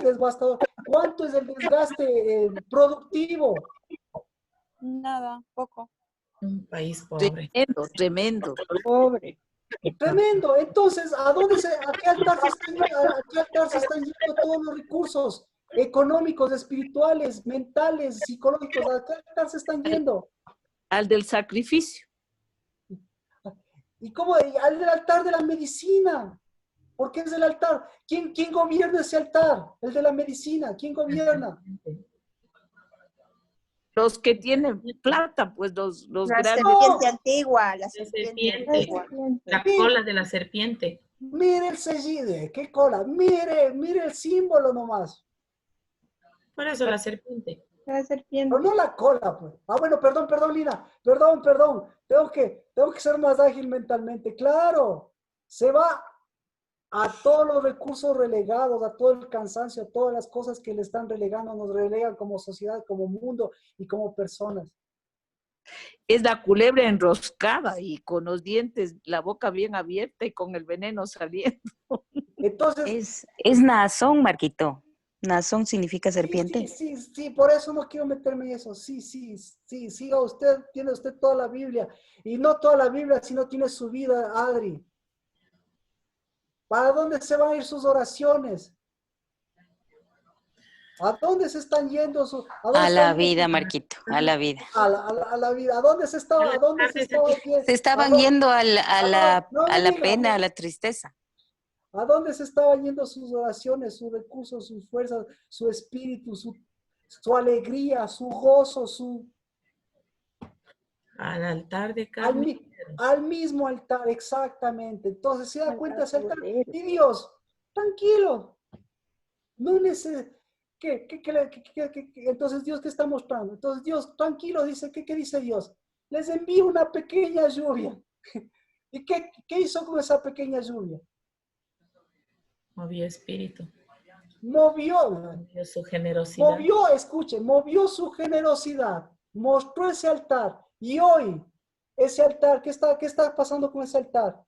Devastador. ¿Cuánto es el desgaste productivo? Nada, poco. Un país pobre. Tremendo. Pobre. Tremendo. Entonces, ¿a qué altar se están yendo todos los recursos? económicos, espirituales, mentales, psicológicos. ¿A qué altar se están yendo? Al del sacrificio. ¿Y cómo? Al del altar de la medicina. ¿Por qué es el altar? ¿Quién gobierna ese altar? El de la medicina. ¿Quién gobierna? Los que tienen plata, pues los La grandes. serpiente antigua, la serpiente antigua. La cola de la serpiente. Mire el sellido, ¿qué cola? Mire el símbolo nomás. Por eso la serpiente. La serpiente. Pero no la cola, pues. Ah, bueno, perdón, Lina. Perdón. Tengo que ser más ágil mentalmente. Claro, se va a todos los recursos relegados, a todo el cansancio, a todas las cosas que le están relegando, nos relegan como sociedad, como mundo y como personas. Es la culebra enroscada y con los dientes, la boca bien abierta y con el veneno saliendo. Entonces, Es Naasón, Marquito. Naasón significa serpiente. Sí, por eso no quiero meterme en eso. Sí, siga usted, tiene usted toda la Biblia. Y no toda la Biblia, sino tiene su vida, Adri. ¿Para dónde se van a ir sus oraciones? ¿A dónde se están yendo? A la vida, Marquito, a la vida. A la vida. ¿A dónde se estaba yendo? Se estaban yendo a la pena, a la tristeza. ¿A dónde se estaban yendo sus oraciones, sus recursos, sus fuerzas, su espíritu, su alegría, su gozo, Al altar de carne. Al mismo altar, exactamente. Entonces se da cuenta ese altar. Y Dios, tranquilo. No necesita. Entonces Dios, ¿qué está mostrando? Entonces Dios, tranquilo, dice, ¿qué dice Dios? Les envío una pequeña lluvia. ¿Y qué hizo con esa pequeña lluvia? Movió espíritu. Movió su generosidad. Movió su generosidad. Mostró ese altar. Y hoy, ese altar, ¿qué está pasando con ese altar?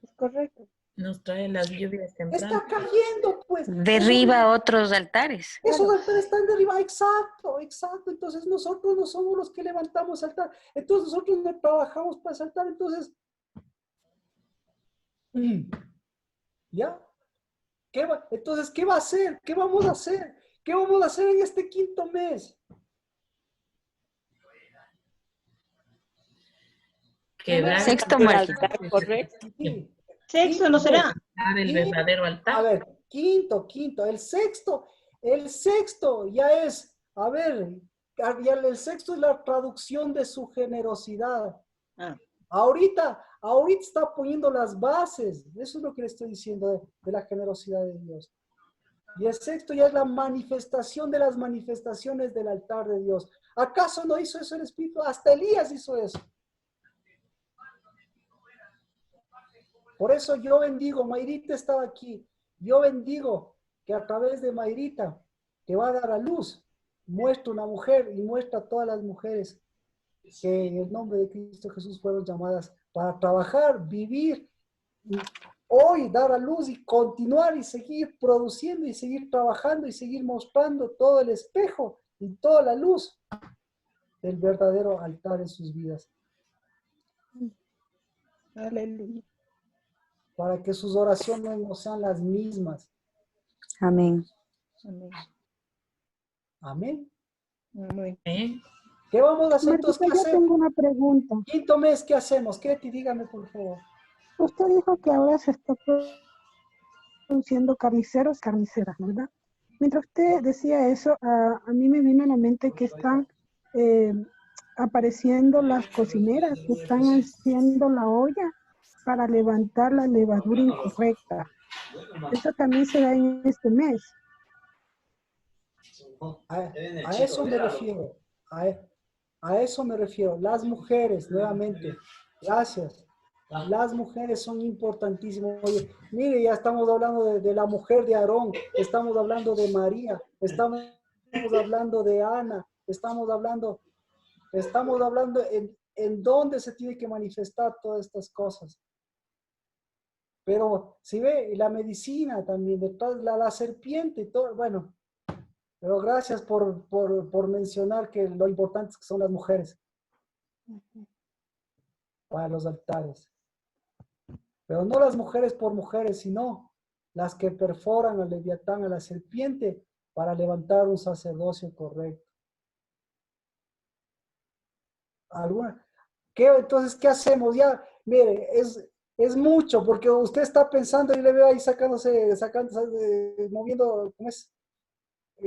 Es correcto. Nos trae las lluvias tempranas. Está cayendo, pues. Derriba otros altares. Esos altares están derribados, exacto. Entonces nosotros no somos los que levantamos el altar. Entonces nosotros no trabajamos para ese altar. Entonces, ¿ya? Entonces, ¿qué va a hacer? ¿Qué vamos a hacer? ¿Qué vamos a hacer en este quinto mes? Sexto, Marquito. Correcto. Sí. Sexto, ¿no será? El verdadero altar. A ver, quinto. El sexto ya es, a ver, ya el sexto es la traducción de su generosidad. Ahorita está poniendo las bases. Eso es lo que le estoy diciendo de la generosidad de Dios. Y el sexto ya es la manifestación de las manifestaciones del altar de Dios. ¿Acaso no hizo eso el Espíritu? Hasta Elías hizo eso. Por eso yo bendigo, Mayrita estaba aquí, yo bendigo que a través de Mayrita, que va a dar a luz, muestra una mujer y muestra a todas las mujeres que en el nombre de Cristo Jesús fueron llamadas para trabajar, vivir, hoy dar a luz y continuar y seguir produciendo y seguir trabajando y seguir mostrando todo el espejo y toda la luz del verdadero altar en sus vidas. Aleluya. Para que sus oraciones no sean las mismas. Amén. Amén. Amén. ¿Qué vamos a hacer? Marquita, yo tengo una pregunta. Quinto mes, ¿qué hacemos? Ketty, dígame por favor. Usted dijo que ahora se está produciendo carniceras, ¿verdad? Mientras usted decía eso, a mí me vino a la mente que están apareciendo las cocineras, que están haciendo la olla para levantar la levadura incorrecta. Eso también se da en este mes. A eso me refiero. A eso me refiero. Las mujeres, nuevamente. Gracias. Las mujeres son importantísimas. Oye, mire, ya estamos hablando de la mujer de Aarón, estamos hablando de María, estamos hablando de Ana, estamos hablando en dónde se tiene que manifestar todas estas cosas. Pero si ve, la medicina también, detrás la serpiente, todo, bueno, pero gracias por mencionar que lo importante que son las mujeres para los altares. Pero no las mujeres por mujeres, sino las que perforan al leviatán, a la serpiente, para levantar un sacerdocio correcto. ¿Alguna? Entonces, ¿qué hacemos? Ya, mire, es mucho, porque usted está pensando, y le veo ahí moviendo, ¿cómo es?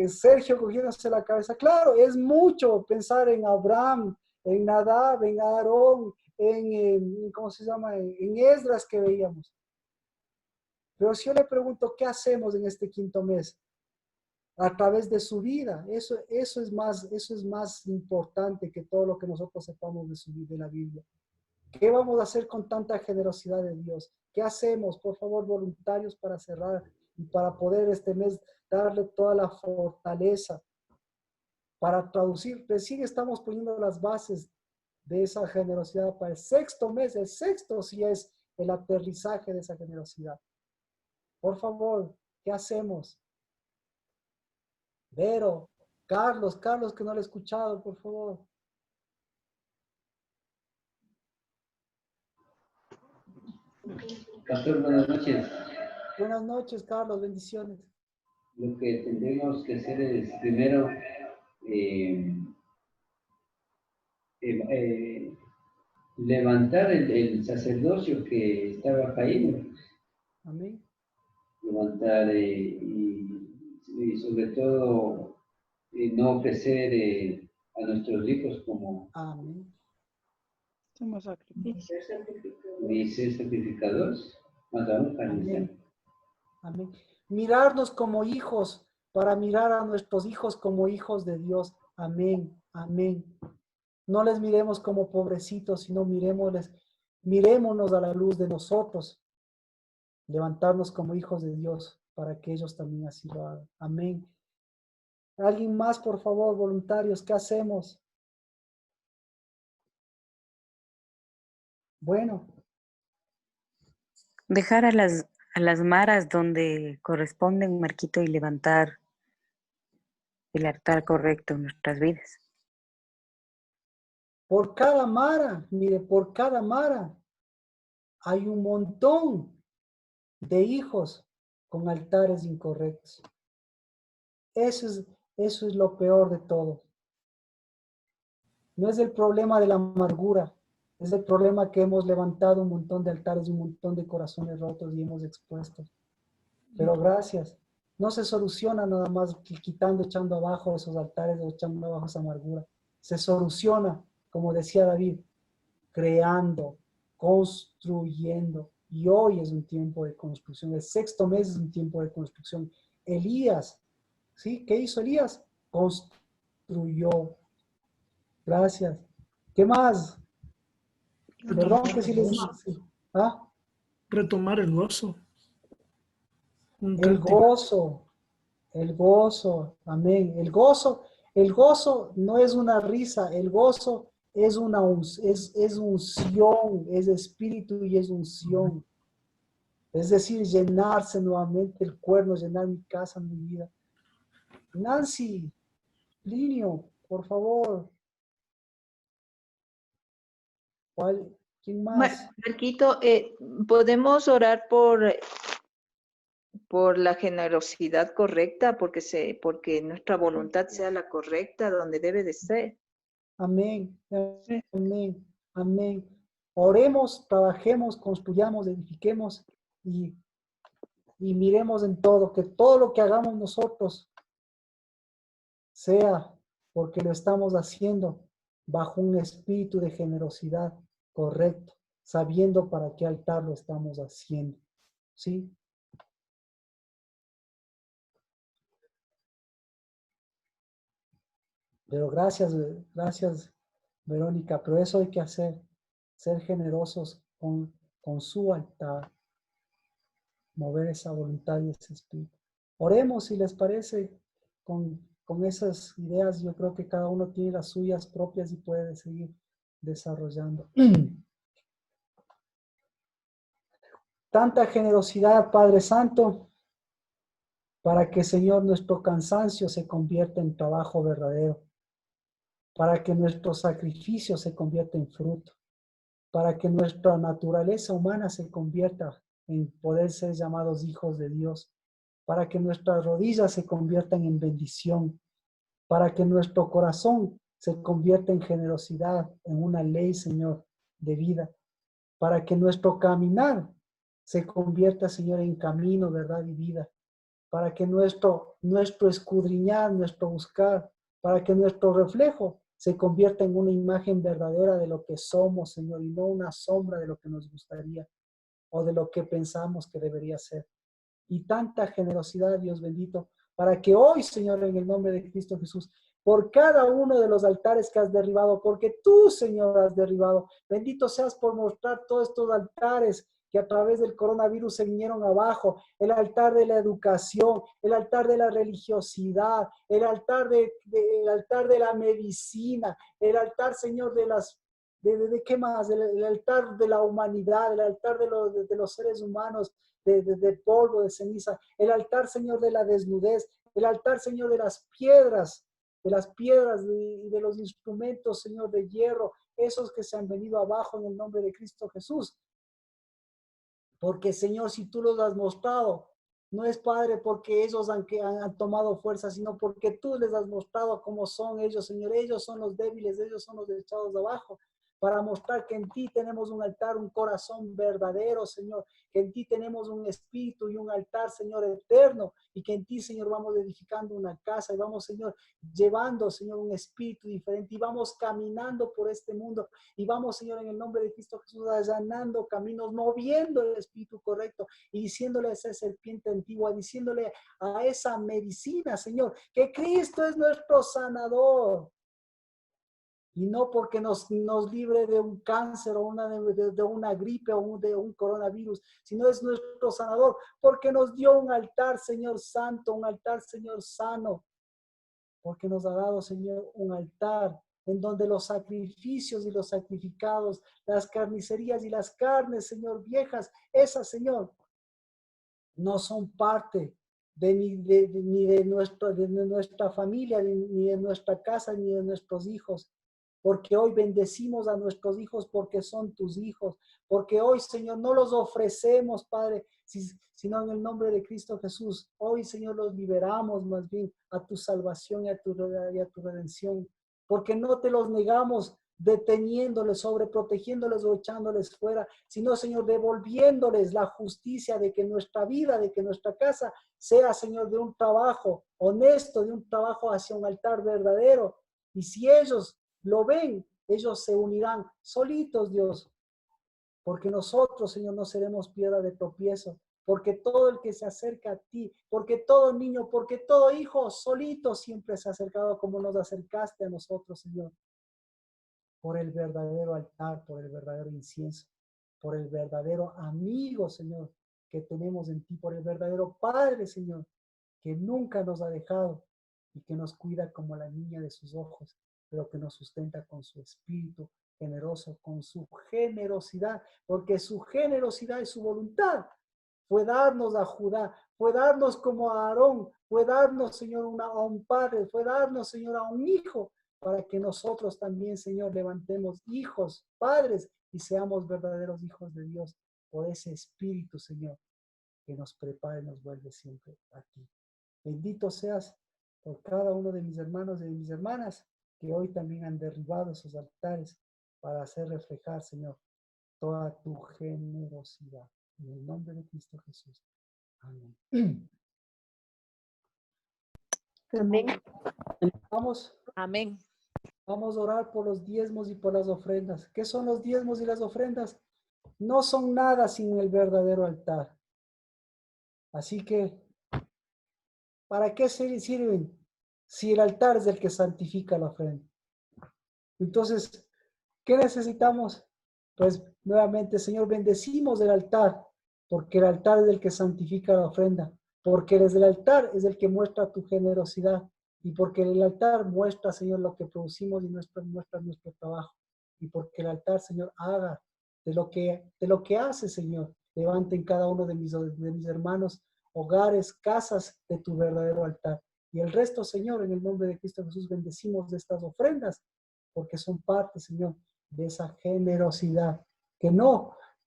Sergio cogiéndose la cabeza. Claro, es mucho pensar en Abraham, en Nadab, en Aarón, ¿cómo se llama? En Esdras que veíamos. Pero si yo le pregunto, ¿qué hacemos en este quinto mes? A través de su vida. Eso es más importante que todo lo que nosotros sepamos de su vida, de la Biblia. ¿Qué vamos a hacer con tanta generosidad de Dios? ¿Qué hacemos? Por favor, voluntarios, para cerrar y para poder este mes darle toda la fortaleza para traducir. Recién estamos poniendo las bases de esa generosidad para el sexto mes. El sexto sí es el aterrizaje de esa generosidad. Por favor, ¿qué hacemos? Vero, Carlos, que no lo he escuchado, por favor. Pastor, buenas noches. Buenas noches, Carlos, bendiciones. Lo que tendremos que hacer es primero levantar el sacerdocio que estaba caído. Amén. Levantar y sobre todo no ofrecer a nuestros hijos como amén. Somos sacrificios. Y ser sacrificados, más aún carniceros. Amén. Mirarnos como hijos, para mirar a nuestros hijos como hijos de Dios. Amén, amén. No les miremos como pobrecitos, sino mirémonos a la luz de nosotros. Levantarnos como hijos de Dios, para que ellos también así lo hagan. Amén. ¿Alguien más, por favor, voluntarios? ¿Qué hacemos? Bueno. Dejar a las maras donde corresponden, Marquito, y levantar el altar correcto en nuestras vidas. Por cada mara, mire, por cada mara hay un montón de hijos con altares incorrectos. Eso es lo peor de todo. No es el problema de la amargura, es el problema que hemos levantado un montón de altares y un montón de corazones rotos y hemos expuesto. Pero gracias. No se soluciona nada más quitando, echando abajo esos altares o echando abajo esa amargura. Se soluciona, como decía David, creando, construyendo. Y hoy es un tiempo de construcción. El sexto mes es un tiempo de construcción. Elías, ¿sí? ¿Qué hizo Elías? Construyó. Gracias. ¿Qué más? Perdón que si les dije. ¿Ah? Retomar el gozo. El gozo, amén. El gozo no es una risa, el gozo es unción, es espíritu y es unción. Es decir, llenarse nuevamente el cuerno, llenar mi casa, mi vida. Nancy, Plinio, por favor. ¿Quién más? Marquito, ¿podemos orar por la generosidad correcta, porque nuestra voluntad sea la correcta donde debe de ser? Amén, amén, amén. Oremos, trabajemos, construyamos, edifiquemos y miremos en todo, que todo lo que hagamos nosotros sea porque lo estamos haciendo bajo un espíritu de generosidad correcto, sabiendo para qué altar lo estamos haciendo. ¿Sí? Pero gracias, Verónica, pero eso hay que hacer, ser generosos con su altar, mover esa voluntad y ese espíritu. Oremos, si les parece, con esas ideas. Yo creo que cada uno tiene las suyas propias y puede seguir desarrollando. Tanta generosidad, Padre Santo, para que, Señor, nuestro cansancio se convierta en trabajo verdadero, para que nuestro sacrificio se convierta en fruto, para que nuestra naturaleza humana se convierta en poder ser llamados hijos de Dios, para que nuestras rodillas se conviertan en bendición, para que nuestro corazón se convierta en generosidad, en una ley, Señor, de vida, para que nuestro caminar se convierta, Señor, en camino, verdad y vida, para que nuestro escudriñar, nuestro buscar, para que nuestro reflejo se convierta en una imagen verdadera de lo que somos, Señor, y no una sombra de lo que nos gustaría o de lo que pensamos que debería ser. Y tanta generosidad, Dios bendito, para que hoy, Señor, en el nombre de Cristo Jesús, por cada uno de los altares que has derribado, porque tú, Señor, has derribado, bendito seas por mostrar todos estos altares que a través del coronavirus se vinieron abajo, el altar de la educación, el altar de la religiosidad, el altar de la medicina, el altar, Señor, ¿de qué más? El altar de la humanidad, el altar de los seres humanos, de polvo, de ceniza, el altar, Señor, de la desnudez, el altar, Señor, de las piedras y de los instrumentos, Señor, de hierro, esos que se han venido abajo en el nombre de Cristo Jesús. Porque, Señor, si tú los has mostrado, no es, Padre, porque ellos han tomado fuerza, sino porque tú les has mostrado cómo son ellos, Señor. Ellos son los débiles, ellos son los echados de abajo, para mostrar que en ti tenemos un altar, un corazón verdadero, Señor, que en ti tenemos un espíritu y un altar, Señor, eterno, y que en ti, Señor, vamos edificando una casa y vamos, Señor, llevando, Señor, un espíritu diferente y vamos caminando por este mundo y vamos, Señor, en el nombre de Cristo Jesús, allanando caminos, moviendo el espíritu correcto y diciéndole a esa serpiente antigua, diciéndole a esa medicina, Señor, que Cristo es nuestro sanador. Y no porque nos libre de un cáncer o de una gripe o de un coronavirus, sino es nuestro sanador, porque nos dio un altar, Señor santo, un altar, Señor sano, porque nos ha dado, Señor, un altar en donde los sacrificios y los sacrificados, las carnicerías y las carnes, Señor, viejas, esas, Señor, no son parte ni de nuestra familia, ni de nuestra casa, ni de nuestros hijos. Porque hoy bendecimos a nuestros hijos porque son tus hijos. Porque hoy, Señor, no los ofrecemos, Padre, sino en el nombre de Cristo Jesús. Hoy, Señor, los liberamos más bien a tu salvación y a tu redención. Porque no te los negamos deteniéndoles, sobreprotegiéndoles o echándoles fuera, sino, Señor, devolviéndoles la justicia de que nuestra vida, de que nuestra casa sea, Señor, de un trabajo honesto, de un trabajo hacia un altar verdadero. Y si ellos lo ven, ellos se unirán solitos, Dios, porque nosotros, Señor, no seremos piedra de tropiezo, porque todo el que se acerca a ti, porque todo niño, porque todo hijo solito siempre se ha acercado como nos acercaste a nosotros, Señor, por el verdadero altar, por el verdadero incienso, por el verdadero amigo, Señor, que tenemos en ti, por el verdadero Padre, Señor, que nunca nos ha dejado y que nos cuida como la niña de sus ojos, pero que nos sustenta con su espíritu generoso, con su generosidad, porque su generosidad y su voluntad fue darnos a Judá, fue darnos como a Aarón, fue darnos, Señor, a un padre, fue darnos, Señor, a un hijo, para que nosotros también, Señor, levantemos hijos, padres, y seamos verdaderos hijos de Dios, por ese espíritu, Señor, que nos prepara y nos vuelve siempre aquí. Bendito seas por cada uno de mis hermanos y de mis hermanas, que hoy también han derribado esos altares para hacer reflejar, Señor, toda tu generosidad. En el nombre de Cristo Jesús. Amén. Amén. Amén. Vamos a orar por los diezmos y por las ofrendas. ¿Qué son los diezmos y las ofrendas? No son nada sin el verdadero altar. Así que, ¿para qué sirven si el altar es el que santifica la ofrenda? Entonces, ¿qué necesitamos? Pues nuevamente, Señor, bendecimos el altar, porque el altar es el que santifica la ofrenda, porque desde el altar es el que muestra tu generosidad, y porque el altar muestra, Señor, lo que producimos y muestra nuestro trabajo, y porque el altar, Señor, haga de lo que hace, Señor, levante en cada uno de mis hermanos hogares, casas de tu verdadero altar. Y el resto, Señor, en el nombre de Cristo Jesús, bendecimos de estas ofrendas, porque son parte, Señor, de esa generosidad, que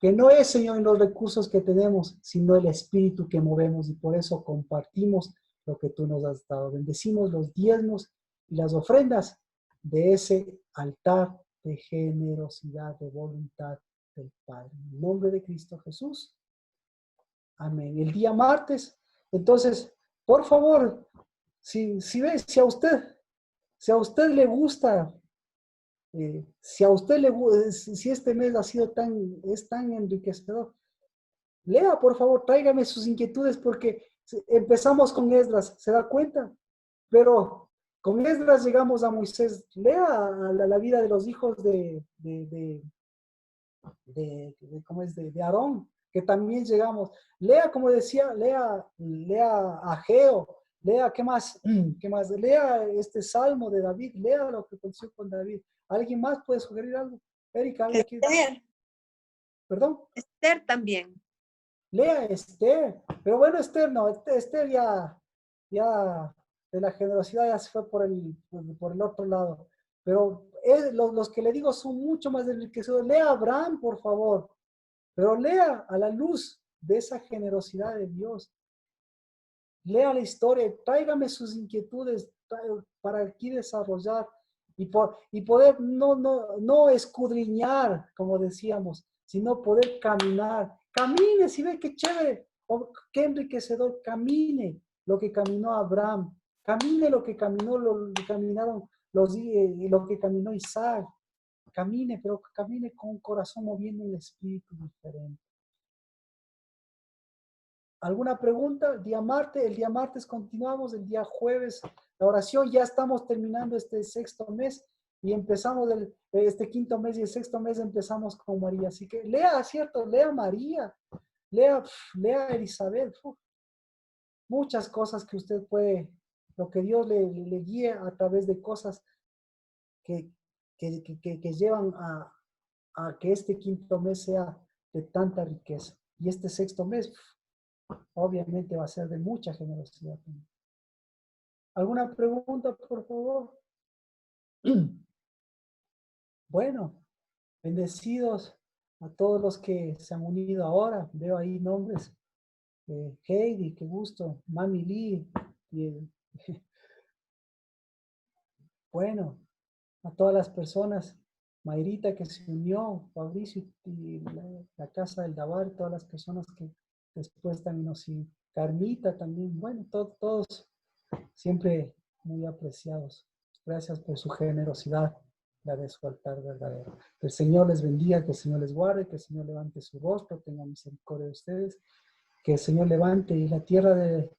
que no es, Señor, en los recursos que tenemos, sino el espíritu que movemos, y por eso compartimos lo que tú nos has dado. Bendecimos los diezmos y las ofrendas de ese altar de generosidad, de voluntad del Padre. En el nombre de Cristo Jesús. Amén. El día martes, entonces, por favor, si a usted le gusta, si este mes ha sido tan enriquecedor, lea, por favor, tráigame sus inquietudes, porque empezamos con Esdras, ¿se da cuenta? Pero con Esdras llegamos a Moisés. Lea la vida de los hijos de Aarón, que también llegamos. Lea, como decía, lea a Ageo, lea, ¿qué más? Lea este salmo de David, lea lo que aconteció con David. ¿Alguien más puede sugerir algo? Erika, ¿algo aquí? Esther. ¿Perdón? Esther también. Lea Esther. Pero bueno, Esther no, Esther ya de la generosidad ya se fue por el otro lado. Pero los que le digo son mucho más enriquecedores. Lea a Abraham, por favor. Pero lea a la luz de esa generosidad de Dios. Lea la historia, tráigame sus inquietudes para aquí desarrollar y poder no escudriñar, como decíamos, sino poder caminar. Camine, si ve qué chévere, qué enriquecedor, camine lo que caminó Abraham, camine lo que caminaron lo que caminó Isaac. Camine, pero camine con un corazón moviendo un espíritu diferente. ¿Alguna pregunta? El día martes continuamos, el día jueves la oración. Ya estamos terminando este sexto mes y empezamos este quinto mes, y el sexto mes empezamos con María. Así que lea, ¿cierto? Lea María, lea Elizabeth. Muchas cosas que usted puede, lo que Dios le guíe a través de cosas que llevan a que este quinto mes sea de tanta riqueza. Y este sexto mes, obviamente, va a ser de mucha generosidad. ¿Alguna pregunta, por favor? Bueno, bendecidos a todos los que se han unido ahora. Veo ahí nombres. Heidi, qué gusto. Mami Lee. Bueno, a todas las personas. Mayrita que se unió, Fabricio y la Casa del Dabar, todas las personas que después también nos siguen. Carmita también, bueno, todos siempre muy apreciados. Gracias por su generosidad, la de su altar verdadero. Que el Señor les bendiga, que el Señor les guarde, que el Señor levante su rostro, tenga misericordia de ustedes, que el Señor levante y la tierra del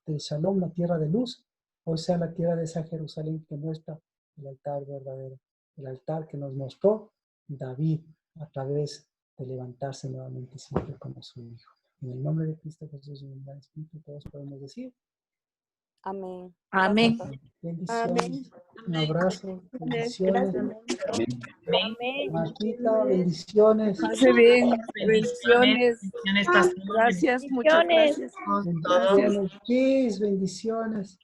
Shalom, la tierra de luz, hoy sea la tierra de esa Jerusalén que muestra el altar verdadero. El altar que nos mostró David a través de levantarse nuevamente siempre como su hijo. En el nombre de Cristo Jesús y en el Espíritu todos podemos decir. Amén. Amén. Bendiciones. Un abrazo. Bendiciones. Amén. Martita, bendiciones. Hace bien. Bendiciones. Gracias, muchas gracias. Bendiciones. Peace, bendiciones.